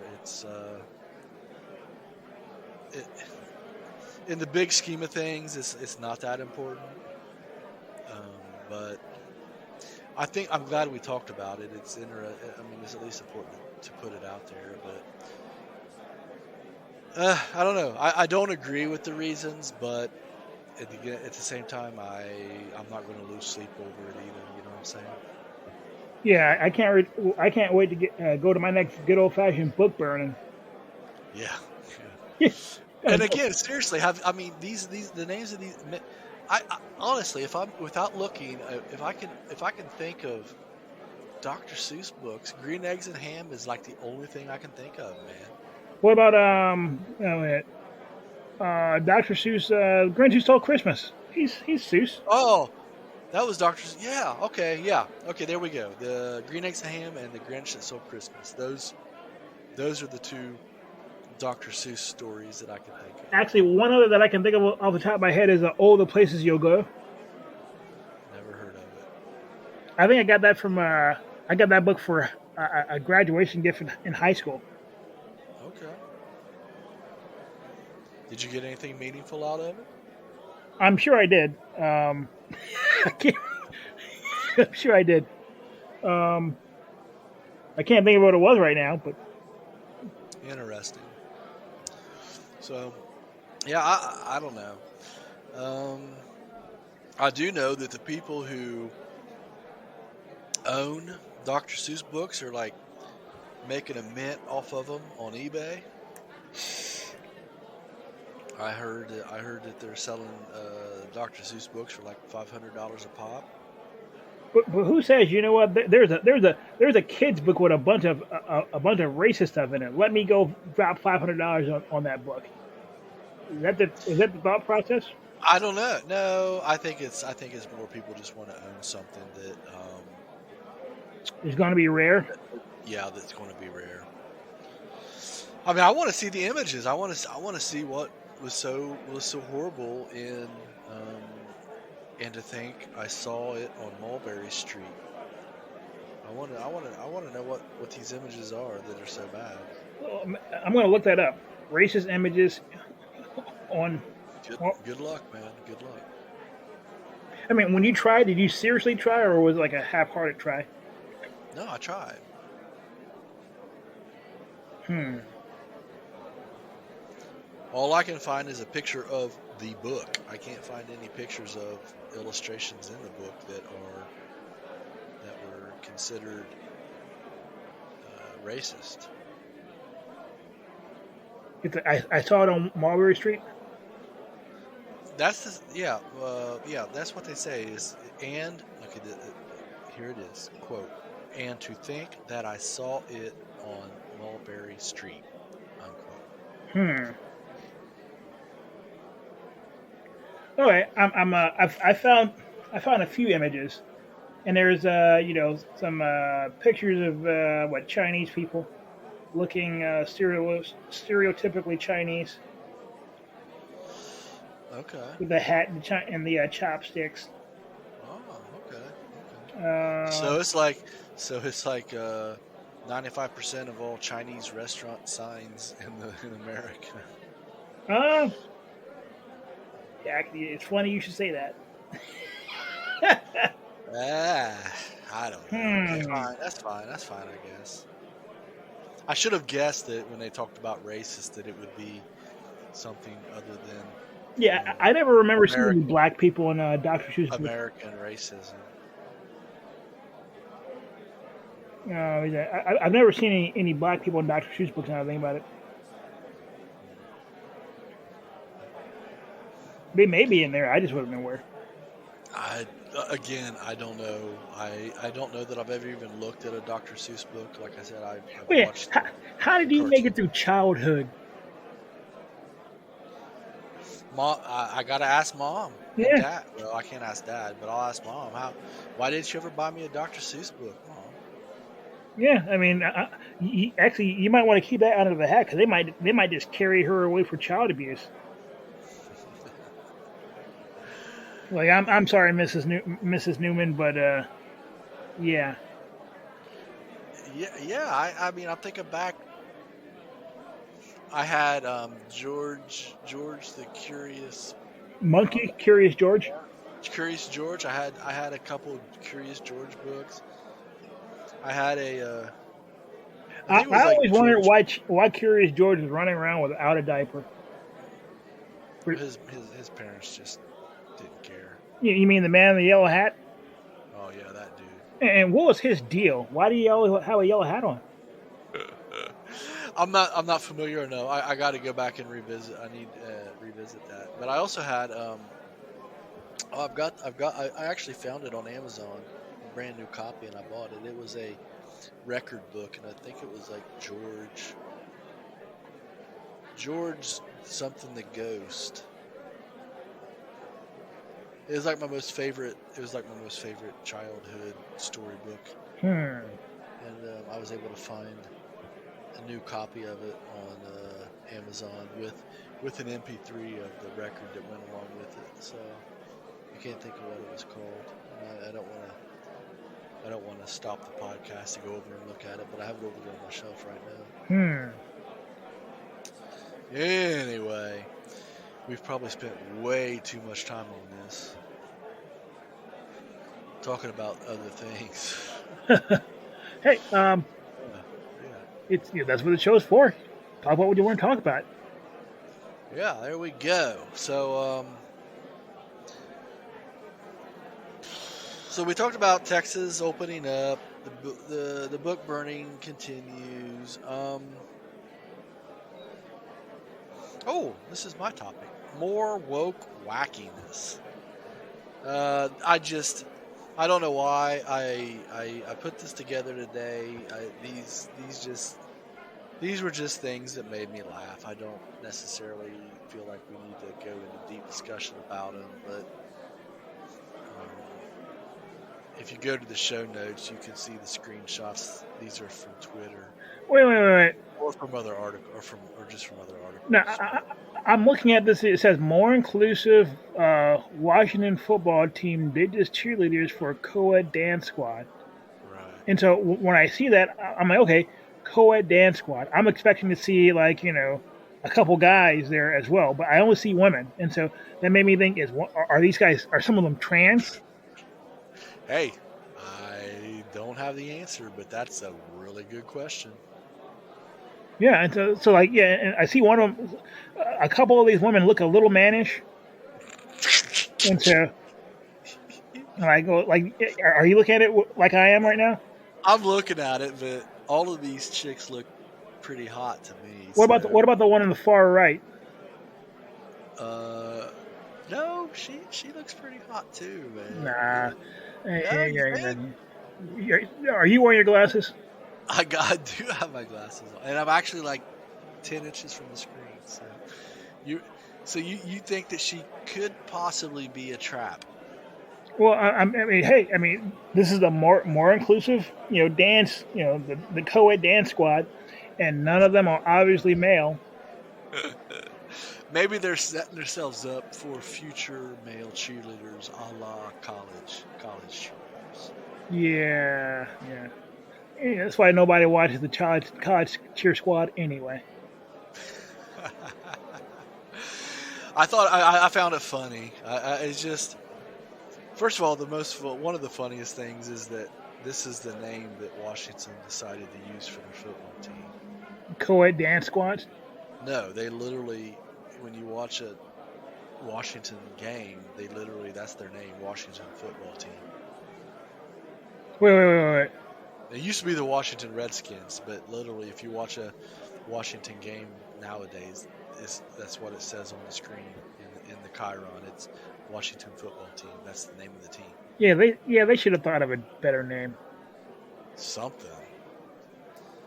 In the big scheme of things, it's not that important. But I'm glad we talked about it. It's it's at least important to put it out there. But I don't know. I don't agree with the reasons, but at the same time, I'm not going to lose sleep over it either. You know what I'm saying? Yeah, I can't wait to go to my next good old fashioned book burning. Yeah. And again, seriously, these the names of these. I honestly, if I'm without looking, if I can think of Dr. Seuss books, Green Eggs and Ham is like the only thing I can think of, man. What about Dr. Seuss? Grinch Who Stole Christmas. He's Seuss. Oh, that was Dr. Seuss. Yeah. Okay. There we go. The Green Eggs and Ham and the Grinch That Stole Christmas. Those are the two Dr. Seuss stories that I can think of. Actually, one other that I can think of off the top of my head is "Oh, the Places You'll Go." Never heard of it. I think I got that from I got that book for a graduation gift in high school. Okay. Did you get anything meaningful out of it? I'm sure I did. I'm sure I did. I can't think of what it was right now, but interesting. So, yeah, I don't know. I do know that the people who own Dr. Seuss books are like making a mint off of them on eBay. I heard that they're selling Dr. Seuss books for like $500 a pop. But who says, you know what? There's a kids book with a bunch of racist stuff in it. Let me go drop $500 on that book. Is that the thought process? I don't know. No, I think it's more people just want to own something that is going to be rare. Yeah, that's going to be rare. I mean, I want to see the images. I want to see what was so horrible in And to think I saw it on Mulberry Street. I want to know what these images are that are so bad. Well, I'm going to look that up. Racist images on. Well, Good luck, man. Good luck. I mean, when you tried, did you seriously try, or was it like a half-hearted try? No, I tried. All I can find is a picture of the book. I can't find any pictures of illustrations in the book that were considered racist. I saw it on Mulberry Street. That's yeah. That's what they say is. And look at it. Here it is. Quote. And to think that I saw it on Mulberry Street. Unquote. All right, I found a few images, and there's some pictures of what Chinese people looking stereotypically Chinese Okay. with the hat and the chopsticks. Oh, okay. So it's like 95% of all Chinese restaurant signs in America. Actually, it's funny you should say that. I don't know. That's fine, I guess. I should have guessed that when they talked about racist that it would be something other than. Yeah, I never remember seeing any black people in Dr. Seuss books. American racism. I've never seen any black people in Dr. Seuss books now I think about it. They may be in there. I just wouldn't know where. I don't know. I don't know that I've ever even looked at a Dr. Seuss book. Like I said, I've watched. How did you make it through childhood? Mom, I gotta ask Mom. Yeah. And Dad. Well, I can't ask Dad, but I'll ask Mom. Why didn't you ever buy me a Dr. Seuss book, Mom? Yeah, I mean, actually, you might want to keep that out of the hat because they might just carry her away for child abuse. Like, I'm sorry, Mrs. Newman, but yeah. Yeah. I mean, I'm thinking back. I had George the Curious Monkey, Curious George. Curious George. I had a couple Curious George books. I had a. I always wondered why Curious George was running around without a diaper. His parents just didn't care. You mean the man in the yellow hat? Oh yeah, that dude. And what was his deal? Why do you have a yellow hat on? I'm not familiar enough. I got to go back and revisit. I need revisit that. But I also had I actually found it on Amazon, a brand new copy, and I bought it. It was a record book, and I think it was like George something the Ghost. It was like my most favorite childhood storybook. And I was able to find a new copy of it on Amazon with an MP3 of the record that went along with it. So I can't think of what it was called. I don't want to stop the podcast to go over and look at it, but I have it over there on my shelf right now. Anyway, we've probably spent way too much time on this, talking about other things. Hey, that's what the show's for. Talk about what you want to talk about. Yeah, there we go. So we talked about Texas opening up. The book burning continues. This is my topic. More woke wackiness. I don't know why I put this together today. These were just things that made me laugh. I don't necessarily feel like we need to go into deep discussion about them, but if you go to the show notes, you can see the screenshots. These are from Twitter. Wait. Or from other articles, or just from other articles. No, I'm looking at this. It says more inclusive Washington football team ditches cheerleaders for co-ed dance squad. Right. And so when I see that, I'm like, okay, co-ed dance squad. I'm expecting to see like a couple guys there as well, but I only see women, and so that made me think: are these guys? Are some of them trans? Hey, I don't have the answer, but that's a really good question. Yeah, and so like yeah, and I see one of them. A couple of these women look a little mannish, and so and I go like, are you looking at it like I am right now? I'm looking at it, but all of these chicks look pretty hot to me. What about So, the one on the far right? uh, no, she looks pretty hot too, man. Nah. Yeah, you think? Are you wearing your glasses? I do have my glasses on, and I'm actually like 10 inches from the screen. So you, you think that she could possibly be a trap? Well, I mean, hey, I mean, this is the more inclusive, dance, the co-ed dance squad, and none of them are obviously male. Maybe they're setting themselves up for future male cheerleaders, a la college cheerleaders. Yeah, yeah. Yeah, that's why nobody watches the college cheer squad anyway. I found it funny. It's just first of all one of the funniest things is that this is the name that Washington decided to use for their football team. Co-ed dance squads. No, they literally when you watch a Washington game, that's their name, Washington football team. Wait. It used to be the Washington Redskins, but literally, if you watch a Washington game nowadays, that's what it says on the screen in the Chiron. It's Washington football team. That's the name of the team. They should have thought of a better name. Something.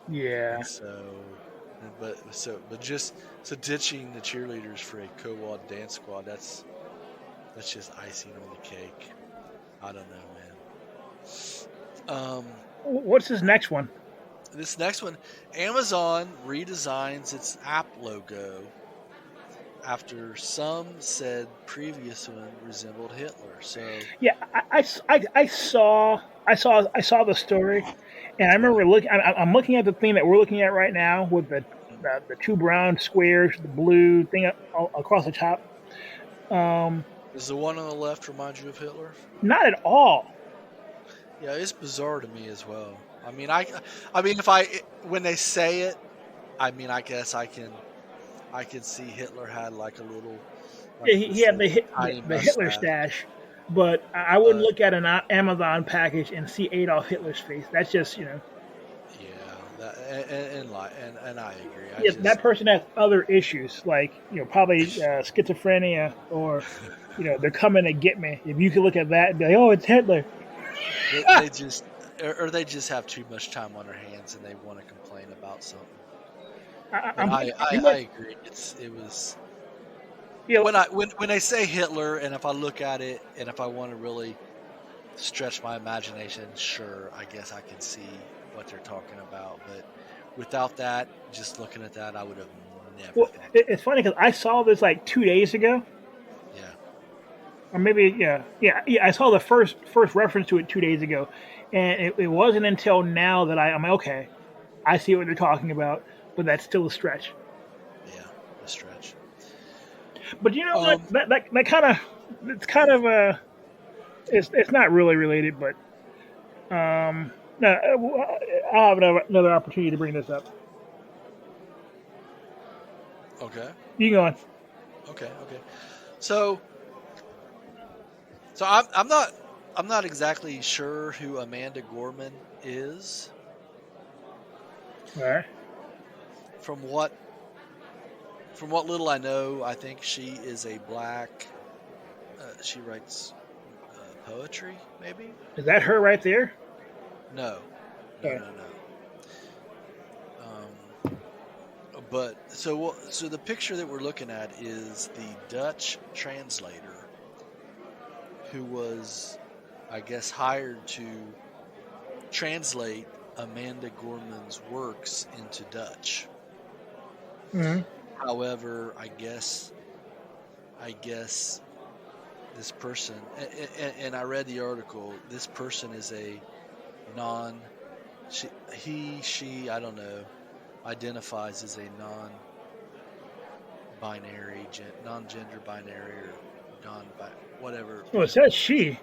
Yeah. And so ditching the cheerleaders for a co-ed dance squad. That's just icing on the cake. I don't know, man. What's this next one? This next one, Amazon redesigns its app logo after some said previous one resembled Hitler. So Yeah, I saw the story, and I remember looking. I'm looking at the thing that we're looking at right now with the two brown squares, the blue thing across the top. Does the one on the left remind you of Hitler? Not at all. Yeah, it's bizarre to me as well. I mean, when they say it, I mean, I guess I can see Hitler had like a little. Like Yeah, he had the Hitler stash, but I wouldn't look at an Amazon package and see Adolf Hitler's face. That's just Yeah, and I agree. That person has other issues, like probably schizophrenia, or they're coming to get me. If you could look at that and be like, oh, it's Hitler. they just have too much time on their hands and they want to complain about something. I agree. It was when I say Hitler, and if I look at it, and if I want to really stretch my imagination, sure, I guess I can see what they're talking about. But without that, just looking at that, I would have never. Well, it's funny because I saw this like 2 days ago. Yeah. Or maybe I saw the first reference to it 2 days ago, and it wasn't until now that I'm like, okay, I see what they're talking about, but that's still a stretch. Yeah, a stretch. But that kind of it's not really related, but no, I'll have another opportunity to bring this up. Okay. You go on. Okay. So I'm not exactly sure who Amanda Gorman is. All right. From what little I know, I think she is a black. She writes poetry, maybe. Is that her right there? No. But so the picture that we're looking at is the Dutch translator who was, I guess, hired to translate Amanda Gorman's works into Dutch. Mm-hmm. However, I guess this person, and I read the article. This person is a non, she, I don't know, identifies as a non-binary, non-gender binary, or whatever. Well, it says she.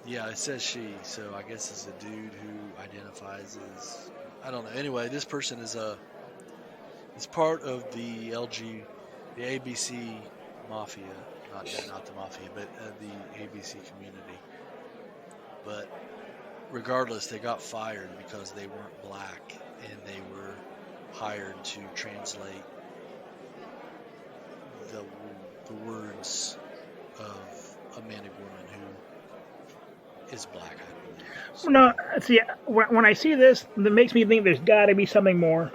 Yeah, it says she, so I guess it's a dude who identifies as, I don't know. Anyway, this person is part of the the ABC mafia, not the mafia, but the ABC community. But regardless, they got fired because they weren't black, and they were hired to translate the words of a man and woman who is black, I believe. No, see, when I see this, that makes me think there's got to be something more.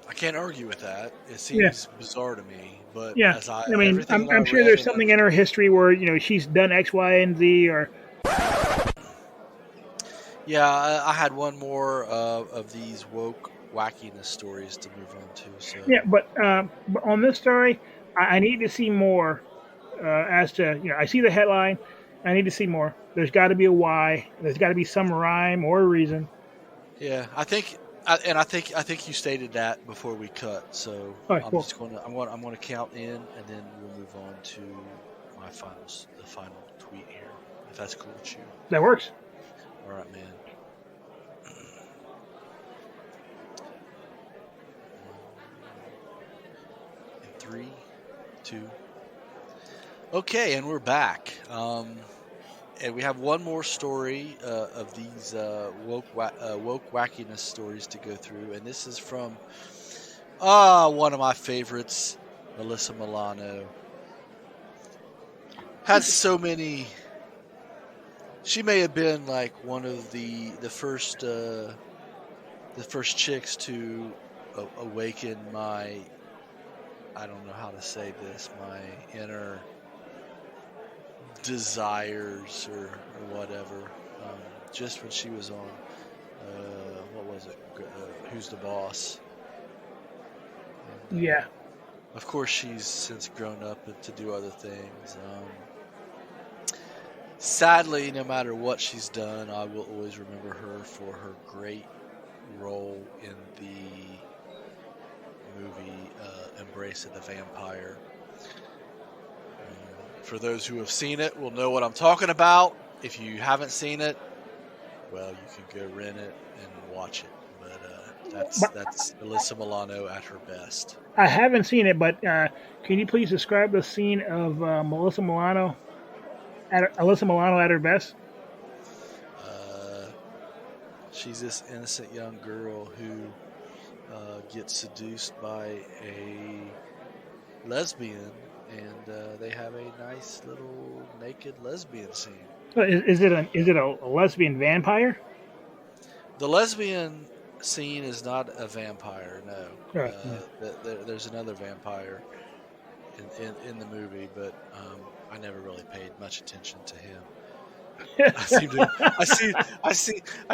I can't argue with that. It seems bizarre to me, but yeah, as I mean, I'm sure there's something in her history where she's done X, Y, and Z, or. Yeah, I had one more of these woke wackiness stories to move on to. So. Yeah, but on this story, I need to see more. As to I see the headline. I need to see more. There's got to be a why. There's got to be some rhyme or reason. Yeah, I think you stated that before we cut. So right, I'm cool. just going to count in, and then we'll move on to the final tweet here, if that's cool with you. That works. All right, man. In 3, 2. Okay, and we're back. And we have one more story of these woke wackiness stories to go through, and this is from one of my favorites, Alyssa Milano. Had so many. She may have been like one of the first chicks to awaken my, I don't know how to say this, my inner desires or whatever. Just when she was on, what was it? Who's the Boss? Yeah. Of course, she's since grown up to do other things. Sadly, no matter what she's done, I will always remember her for her great role in the movie Embrace of the Vampire. For those who have seen it, will know what I'm talking about. If you haven't seen it, well, you can go rent it and watch it. But that's Alyssa Milano at her best. I haven't seen it, but can you please describe the scene of Alyssa Milano at her best? She's this innocent young girl who gets seduced by a lesbian, and they have a nice little naked lesbian scene. Is it a lesbian vampire? The lesbian scene is not a vampire, no. Right. There's another vampire in the movie, but I never really paid much attention to him. I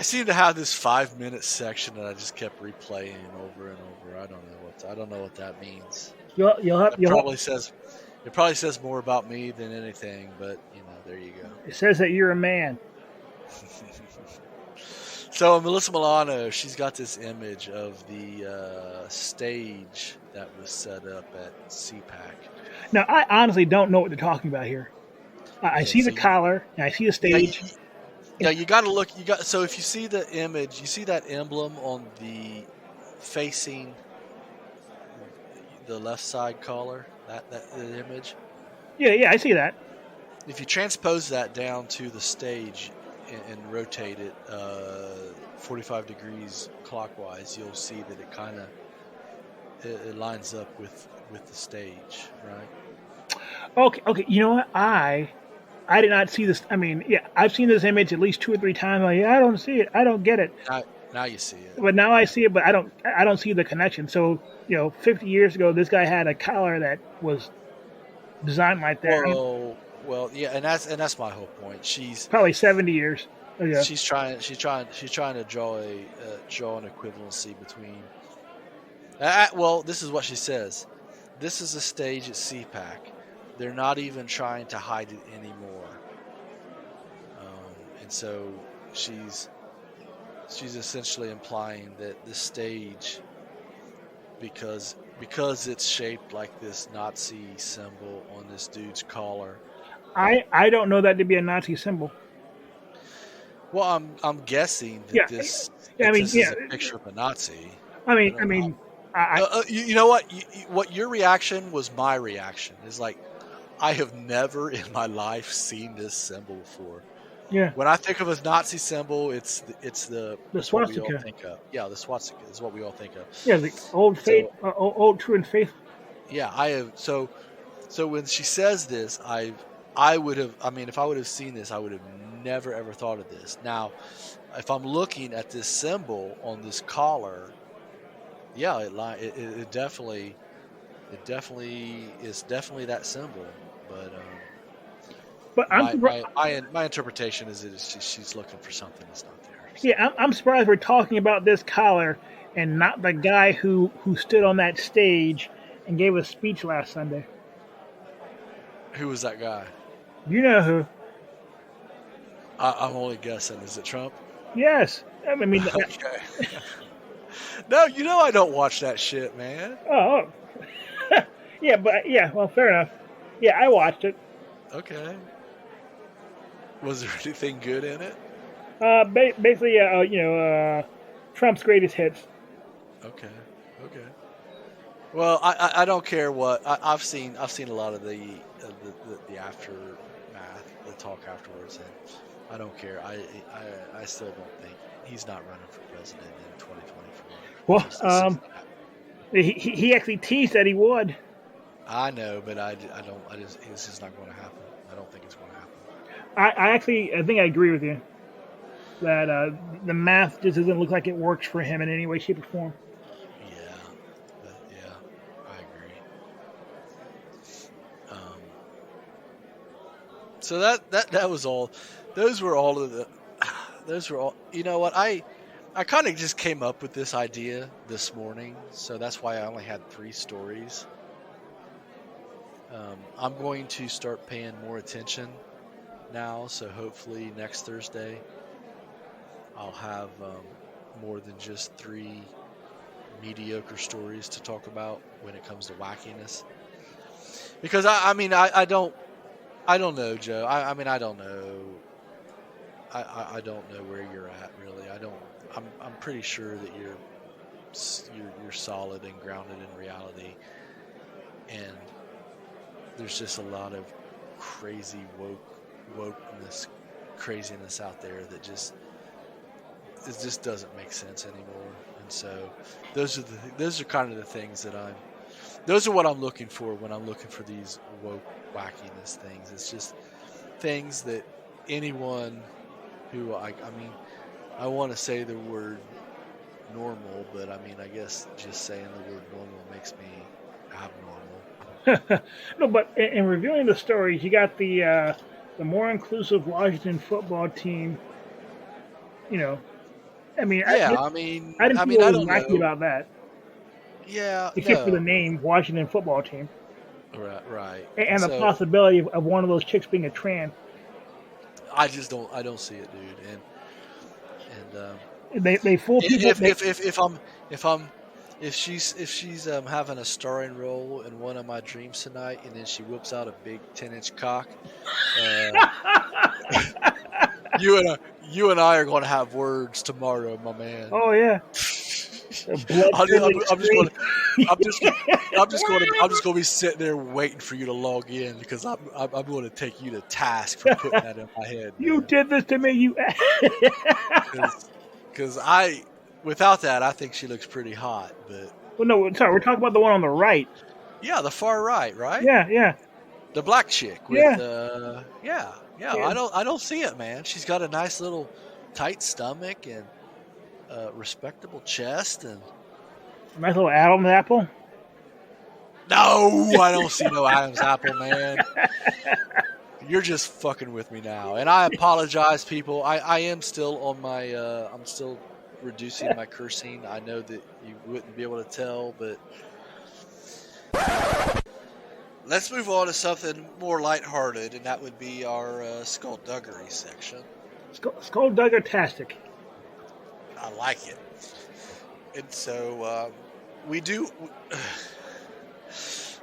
seem to have this 5-minute section that I just kept replaying over and over. I don't know what that means. It probably says more about me than anything, but there you go. It says that you're a man. So Melissa Milano, she's got this image of the stage that was set up at CPAC. Now, I honestly don't know what they're talking about here. I see the collar, and I see the stage. Yeah, you got to look. So if you see the image, you see that emblem on the facing the left side collar. That image. Yeah, I see that. If you transpose that down to the stage and rotate it 45 degrees clockwise, you'll see that it kind of it lines up with the stage, right? Okay. You know what? I did not see this. I mean, yeah, I've seen this image at least 2 or 3 times. Like, I don't see it. I don't get it. Now you see it. But now I see it, but I don't see the connection. So 50 years ago, this guy had a collar that was designed like that. Well, yeah, and that's my whole point. She's probably 70 years. Oh, yeah. She's trying to draw an equivalency between. Well, this is what she says. This is a stage at CPAC. They're not even trying to hide it anymore. And so she's essentially implying that the stage, because it's shaped like this Nazi symbol on this dude's collar. I don't know that to be a Nazi symbol. Well, I'm guessing that this is a picture of a Nazi. You know what? What your reaction was my reaction. Is like, I have never in my life seen this symbol before. Yeah. When I think of a Nazi symbol, it's the swastika. What we all think of. Yeah, the swastika is what we all think of. Yeah, the old faith, old true and faith. Yeah, I have. So when she says this, I would have. I mean, if I would have seen this, I would have never ever thought of this. Now, if I'm looking at this symbol on this collar, yeah, it definitely is that symbol. But my interpretation is that she's looking for something that's not there. So. Yeah, I'm surprised we're talking about this collar and not the guy who stood on that stage and gave a speech last Sunday. Who was that guy? You know who. I'm only guessing. Is it Trump? Yes. I mean, okay. No, I don't watch that shit, man. Oh. Yeah, well, fair enough. Yeah, I watched it. Okay. Was there anything good in it? Basically, Trump's greatest hits. Okay. Well, I don't care what I've seen a lot of the aftermath, the talk afterwards, and I don't care. I still don't think he's not running for president in 2024. Well, he actually teased that he would. I know, but I don't. It's just not going to happen. I don't think it's going to happen. I think I agree with you that the math just doesn't look like it works for him in any way, shape, or form. Yeah, I agree. So that was all. Those were all. You know what? I kind of just came up with this idea this morning, so that's why I only had 3 stories. I'm going to start paying more attention now, so hopefully next Thursday I'll have more than just 3 mediocre stories to talk about when it comes to wackiness. Because I don't know, Joe. I don't know. I don't know where you're at, really. I'm pretty sure that you're solid and grounded in reality, and there's just a lot of crazy wokeness, craziness out there that just doesn't make sense anymore. And so those are kind of the things that those are what I'm looking for when I'm looking for these woke wackiness things. It's just things that anyone who I want to say the word normal, but I guess just saying the word normal makes me abnormal. No, but in reviewing the stories, you got the more inclusive Washington football team. I didn't feel wacky about that. Yeah, except for the name Washington football team. Right. And the possibility of one of those chicks being a trans. I don't see it, dude. And they fool people. If she's having a starring role in one of my dreams tonight, and then she whips out a big 10-inch cock, you and I are going to have words tomorrow, my man. Oh yeah. I'm just going to be sitting there waiting for you to log in, because I'm going to take you to task for putting that in my head. You did this to me, you. Because without that, I think she looks pretty hot. But no, sorry, we're talking about the one on the right. Yeah, the far right, right? Yeah. The black chick with yeah. I don't see it, man. She's got a nice little tight stomach and respectable chest and nice little Adam's apple. No, I don't see no Adam's apple, man. You're just fucking with me now, and I apologize, people. I am still on my. I'm still reducing my cursing. I know that you wouldn't be able to tell, but let's move on to something more lighthearted, and that would be our skullduggery section. Skulldugger-tastic. I like it, and so we do.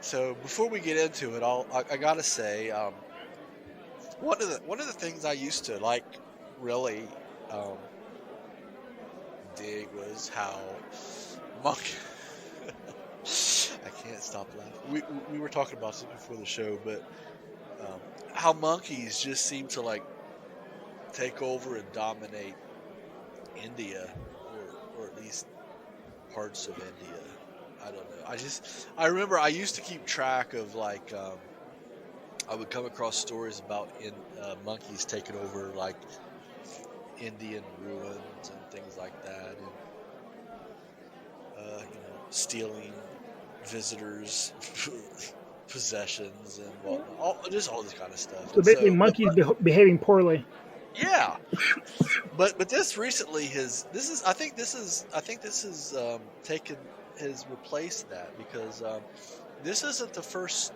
So before we get into it, I gotta say. One of the things I used to like really dig was how monkey. I can't stop laughing. We were talking about this before the show, but how monkeys just seem to like take over and dominate India, or at least parts of India. I don't know. I remember I used to keep track of like. I would come across stories about monkeys taking over like Indian ruins and things like that, and stealing visitors' possessions and whatnot. Just all this kind of stuff. So basically, monkeys behaving poorly. Yeah, but this recently I think this is taken has replaced that because. This isn't the first.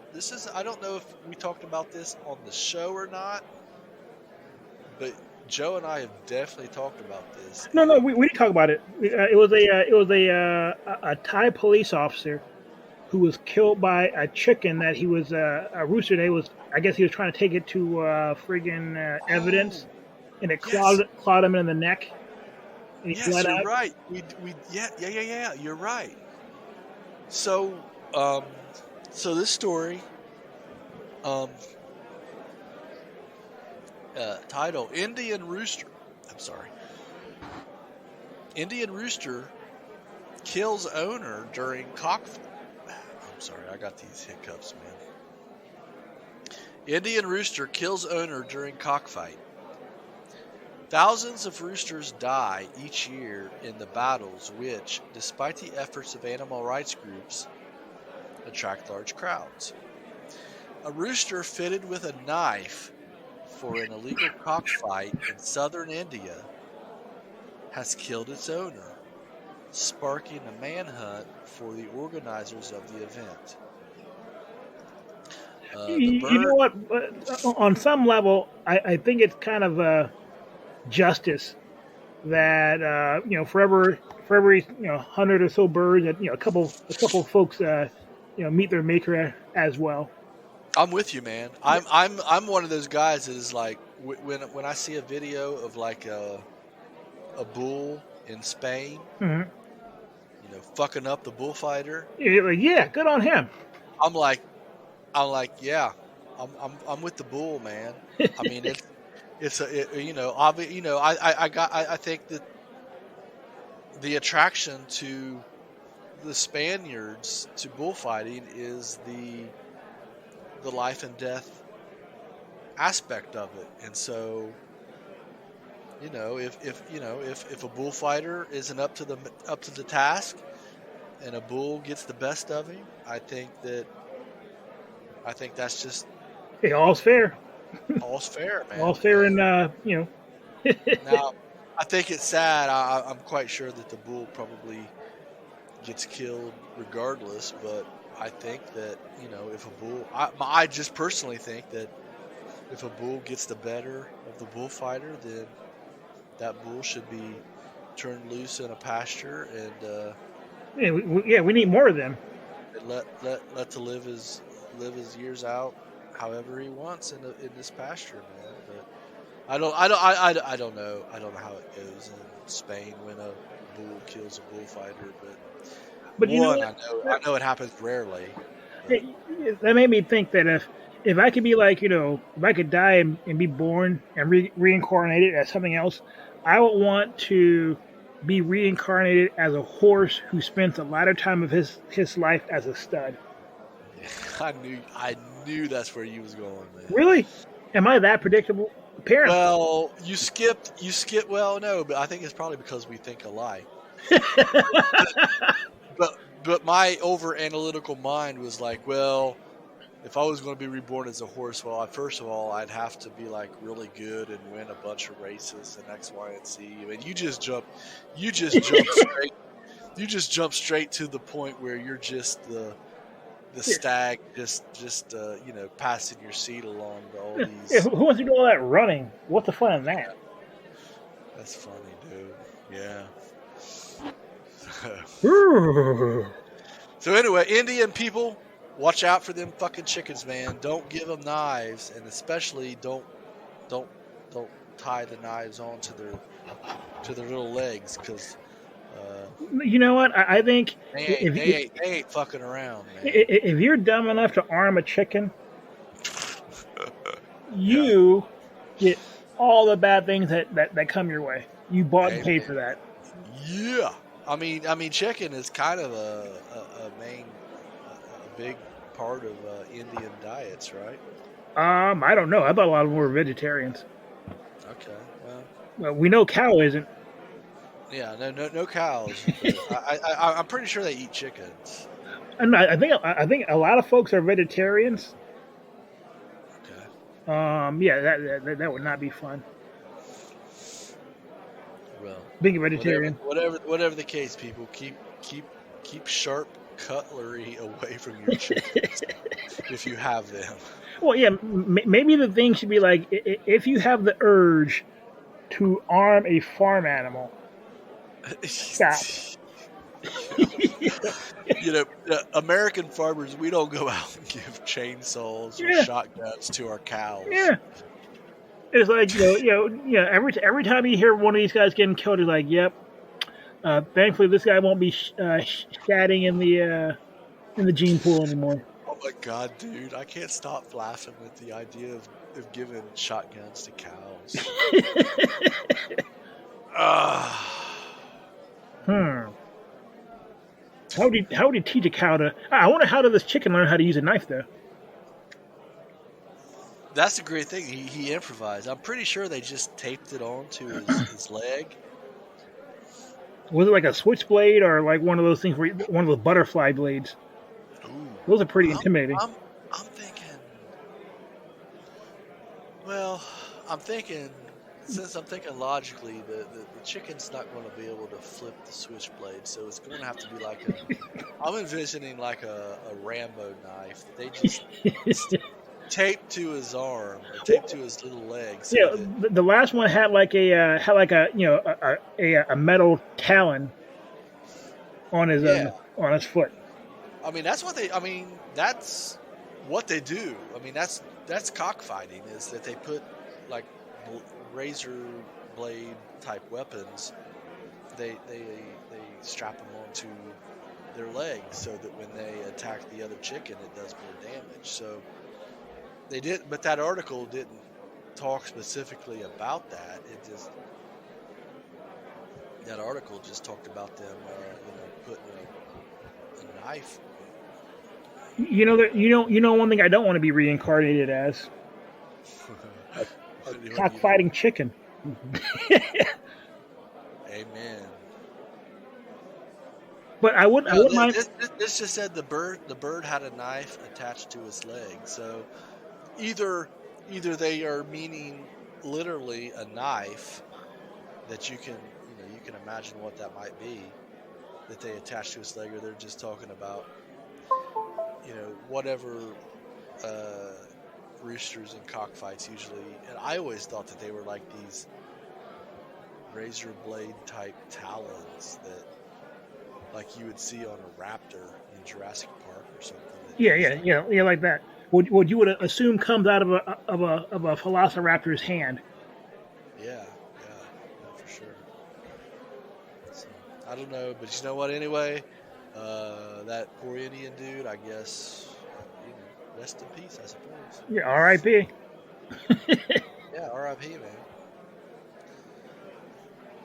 I don't know if we talked about this on the show or not, but Joe and I have definitely talked about this. No, we didn't talk about it. It was a Thai police officer who was killed by a chicken that he was a rooster. I guess he was trying to take it to friggin' evidence, and it clawed him in the neck. And yes, you're right. Yeah. You're right. So. So this story, title, Indian Rooster kills owner during cockfight. I'm sorry, I got these hiccups, man. Indian rooster kills owner during cockfight. Thousands of roosters die each year in the battles which, despite the efforts of animal rights groups, attract large crowds. A rooster fitted with a knife for an illegal cockfight in southern India has killed its owner, sparking a manhunt for the organizers of the event. You know what? On some level, I think it's kind of justice that for every 100 or so birds, that a couple folks meet their maker as well. I'm with you, man. I'm one of those guys that is like when I see a video of like a bull in Spain, mm-hmm. Fucking up the bullfighter. Yeah, good on him. I'm like, yeah, I'm with the bull, man. I mean, I think that the attraction to the Spaniards to bullfighting is the life and death aspect of it, and so if a bullfighter isn't up to the task and a bull gets the best of him, I think that's just all's fair. All's fair, man. All's fair, and Now, I think it's sad. I'm quite sure that the bull probably gets killed regardless, but I think that if a bull, I just personally think that if a bull gets the better of the bullfighter, then that bull should be turned loose in a pasture and we need more of them. And let to live his years out however he wants in this pasture, man. But I don't know how it goes in Spain when a bull kills a bullfighter, but I know it happens rarely. That made me think that if I could be like, if I could die and be born and reincarnated as something else, I would want to be reincarnated as a horse who spent the latter time of his life as a stud. I knew that's where you was going, man. Really? Am I that predictable? Apparently. Well, you skipped. Well, no, but I think it's probably because we think alike. But my over analytical mind was like, well, if I was going to be reborn as a horse, well, first of all, I'd have to be like really good and win a bunch of races and X, Y, and Z. I mean, you just jump straight, to the point where you're just the stag, just passing your seat along to all Yeah, these. who wants to do all that running? What's the fun in that? That's funny, dude. Yeah. So anyway, Indian people, watch out for them fucking chickens, man. Don't give them knives, and especially don't tie the knives onto their little legs, because You know what? I think they ain't fucking around, man. if you're dumb enough to arm a chicken, you get all the bad things that come your way. You bought and paid for that. Yeah. I mean, chicken is kind of a big part of Indian diets, right? I don't know. I thought a lot of them were vegetarians. Okay, Well, we know cow isn't. Yeah, no cows. I'm pretty sure they eat chickens. And I think a lot of folks are vegetarians. Okay. Yeah, that would not be fun. Well, being a vegetarian. Whatever the case, people, keep sharp cutlery away from your chickens if you have them. Well, yeah, maybe the thing should be like, if you have the urge to arm a farm animal, stop. American farmers, we don't go out and give chainsaws or shotguns to our cows. Yeah. It's like, every time you hear one of these guys getting killed, it's like, yep. Thankfully, this guy won't be shatting in the gene pool anymore. Oh my god, dude! I can't stop laughing at the idea of giving shotguns to cows. How would you teach a cow to? I wonder how did this chicken learn how to use a knife, though? That's the great thing. He improvised. I'm pretty sure they just taped it onto his leg. Was it like a switchblade or like one of those things one of those butterfly blades? Ooh. Those are pretty intimidating. I'm thinking. Well, since I'm thinking logically, the chicken's not going to be able to flip the switchblade, so it's going to have to be like I'm envisioning like a Rambo knife that they just taped to his arm, or taped to his little leg. So yeah, the last one had like a metal talon on his foot. I mean, that's what they do. I mean, that's cockfighting, is that they put like razor blade type weapons. They strap them onto their legs so that when they attack the other chicken, it does more damage. So they did, but that article didn't talk specifically about that. That article just talked about them, putting a knife. You know one thing I don't want to be reincarnated as a cockfighting chicken. Amen. But I wouldn't mind. This just said the bird had a knife attached to his leg. So either they are meaning literally a knife that you can imagine what that might be that they attach to his leg, or they're just talking about whatever roosters and cockfights usually. And I always thought that they were like these razor blade type talons that like you would see on a raptor in Jurassic Park or something. Yeah, like that. What you would assume comes out of a velociraptor's hand. Yeah, for sure. So, I don't know, but you know what? Anyway, that poor Indian dude. I guess rest in peace, I suppose. Yeah, R.I.P. Yeah, R.I.P. Man.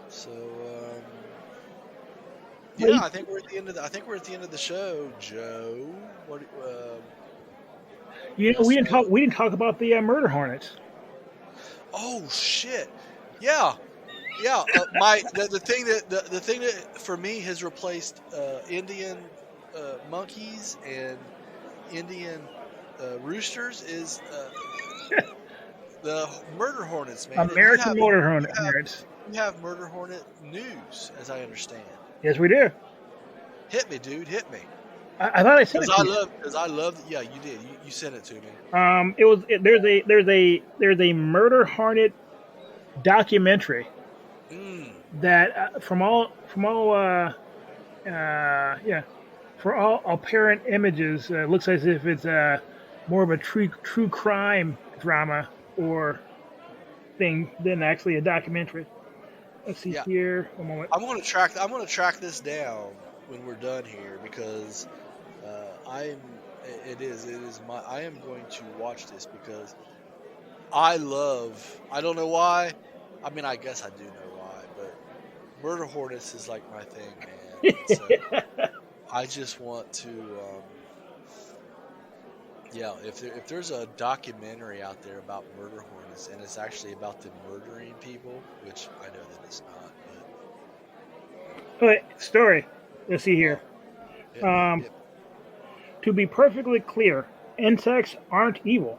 So, I think we're at the end of the show, Joe. What? We didn't talk about the murder hornets. Oh shit! Yeah. The thing that for me has replaced Indian monkeys and Indian roosters is the murder hornets, man. American Motor Hornets. You have murder hornet news, as I understand. Yes, we do. Hit me, dude. Hit me. I thought I sent it to you. Because I love. Yeah, you did. You sent it to me. There's a murder hornet documentary that for all apparent images looks as if it's more of a true crime drama or thing than actually a documentary. Let's see here. One moment. I'm gonna track this down when we're done here because I am going to watch this because I don't know why. I mean, I guess I do know why, but murder hornets is like my thing, man. So I just want to, if there's a documentary out there about murder hornets and it's actually about them murdering people, which I know that it's not, but Okay, story. Let's see here. To be perfectly clear, insects aren't evil.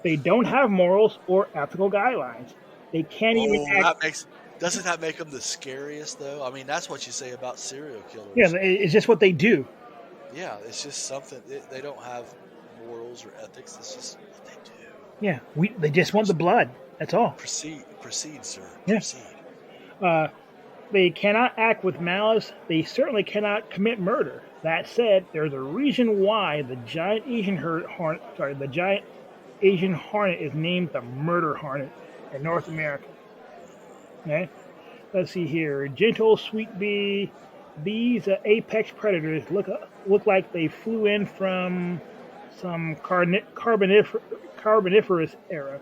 They don't have morals or ethical guidelines. They can't even act. Doesn't that make them the scariest, though? I mean, that's what you say about serial killers. Yeah, it's just what they do. Yeah, it's just something. They don't have morals or ethics. It's just what they do. Yeah, they just want the blood. That's all. Proceed, sir. Yeah. Proceed. They cannot act with malice. They certainly cannot commit murder. That said, there's a reason why the giant Asian hornet is named the murder hornet in North America. Okay, let's see here. Gentle, sweet bee. These apex predators look like they flew in from some carboniferous era.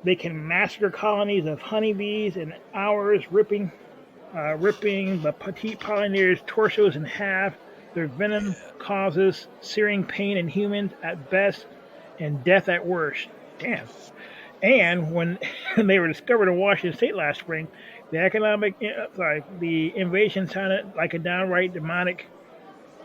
They can massacre colonies of honeybees in hours, ripping the petite pollinators' torsos in half. Their venom causes searing pain in humans at best and death at worst. Damn. And when they were discovered in Washington State last spring, the invasion sounded downright demonic.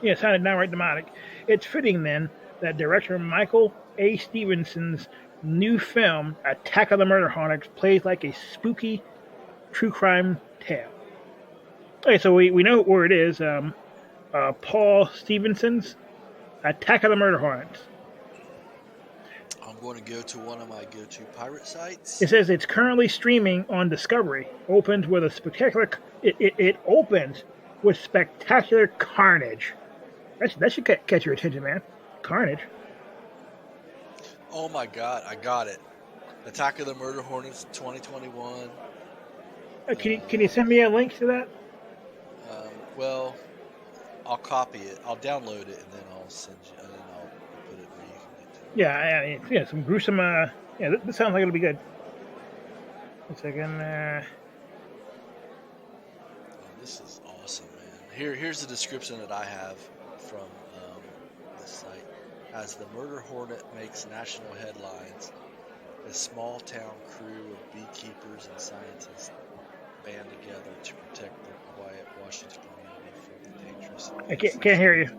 It's fitting then that director Michael A. Stevenson's new film, Attack of the Murder Hornets, plays like a spooky true crime tale. Okay, so we know where it is. Paul Stevenson's Attack of the Murder Hornets. I'm going to go to one of my go-to pirate sites. It says it's currently streaming on Discovery. Opens with a spectacular. It opens with spectacular carnage. That should catch your attention, man. Carnage. Oh my God, I got it. Attack of the Murder Hornets 2021. Can you send me a link to that? Well, I'll copy it. I'll download it and then I'll send you. And then I'll put it where you can get to it. Yeah, some gruesome. This sounds like it'll be good. One second. This is awesome, man. Here's the description that I have from this site. As the murder hornet makes national headlines, a small town crew of beekeepers and scientists band together to protect their quiet Washington community from the dangerous. I can't hear you.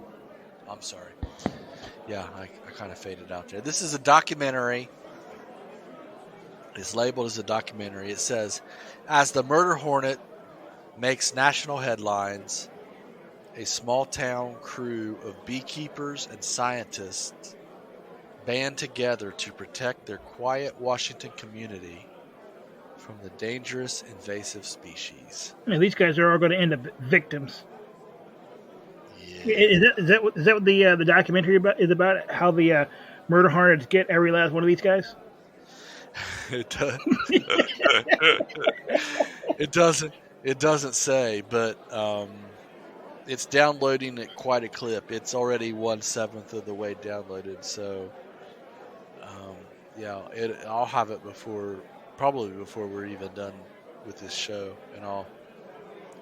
I'm sorry. Yeah, I kind of faded out there. This is a documentary. It's labeled as a documentary. It says, as the murder hornet makes national headlines, a small town crew of beekeepers and scientists band together to protect their quiet Washington community from the dangerous invasive species. These guys are all going to end up victims. Yeah. Is that what the documentary is about? How the murder hornets get every last one of these guys? It does. It doesn't say, but it's downloading at quite a clip. It's already 1/7 of the way downloaded. So, I'll have it probably before we're even done with this show, and I'll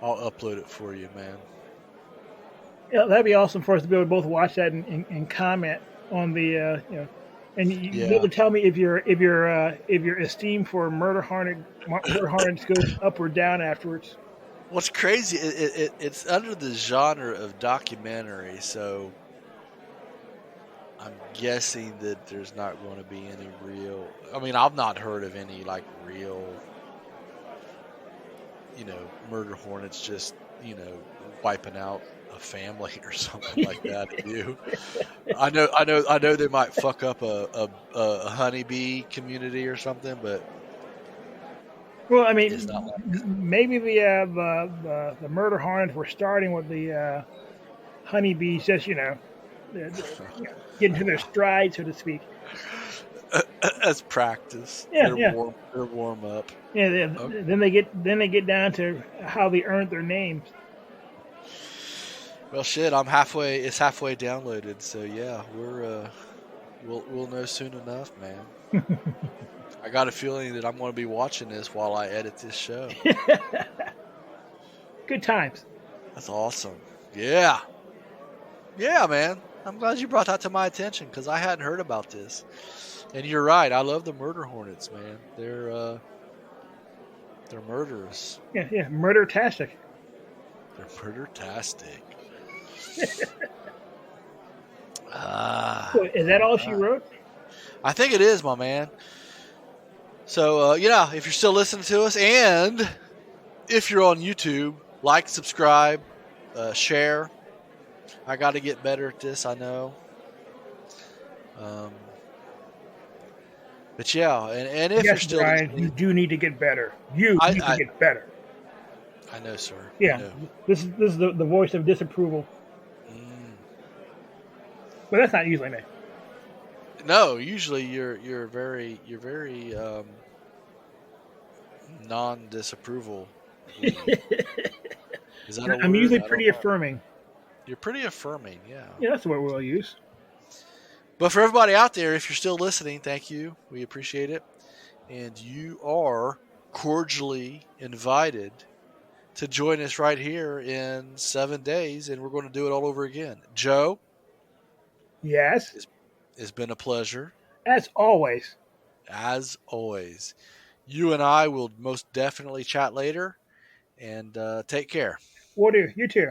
upload it for you, man. Yeah, that'd be awesome for us to be able to both watch that and comment on the and you be able to tell me if your esteem for murder hornets goes up or down afterwards. What's crazy? It's under the genre of documentary, so I'm guessing that there's not going to be any real. I mean, I've not heard of any like real, murder hornets just wiping out a family or something like that. You, I know they might fuck up a honeybee community or something, but Well, I it's not mean, like maybe the murder hornets were starting with the honeybees, just getting to their stride, so to speak. as practice. Yeah, They're yeah, warm. They're warm up. yeah. Okay. Then they get down to how they earned their names. Well, shit. I'm halfway. It's halfway downloaded. So yeah, we'll know soon enough, man. I got a feeling that I'm going to be watching this while I edit this show. Good times. That's awesome. Yeah. Yeah, man. I'm glad you brought that to my attention because I hadn't heard about this. And you're right. I love the murder hornets, man. They're murderous. Yeah, yeah. Murder-tastic. They're murder-tastic. Is that all she wrote? I think it is, my man. So, if you're still listening to us and if you're on YouTube, like, subscribe, share. I got to get better at this, I know. But yeah, and if you're still Brian, you do need to get better. You need to get better. I know, sir. Yeah, know. this is the voice of disapproval. But that's not usually me. No, usually you're very non-disapproval. Is that I'm usually pretty affirming. You're pretty affirming, yeah. Yeah, that's the word we'll use. But for everybody out there, if you're still listening, thank you. We appreciate it. And you are cordially invited to join us right here in 7 days, and we're going to do it all over again. Joe? Yes? It's been a pleasure. As always. As always. You and I will most definitely chat later, and take care. Will do. You too.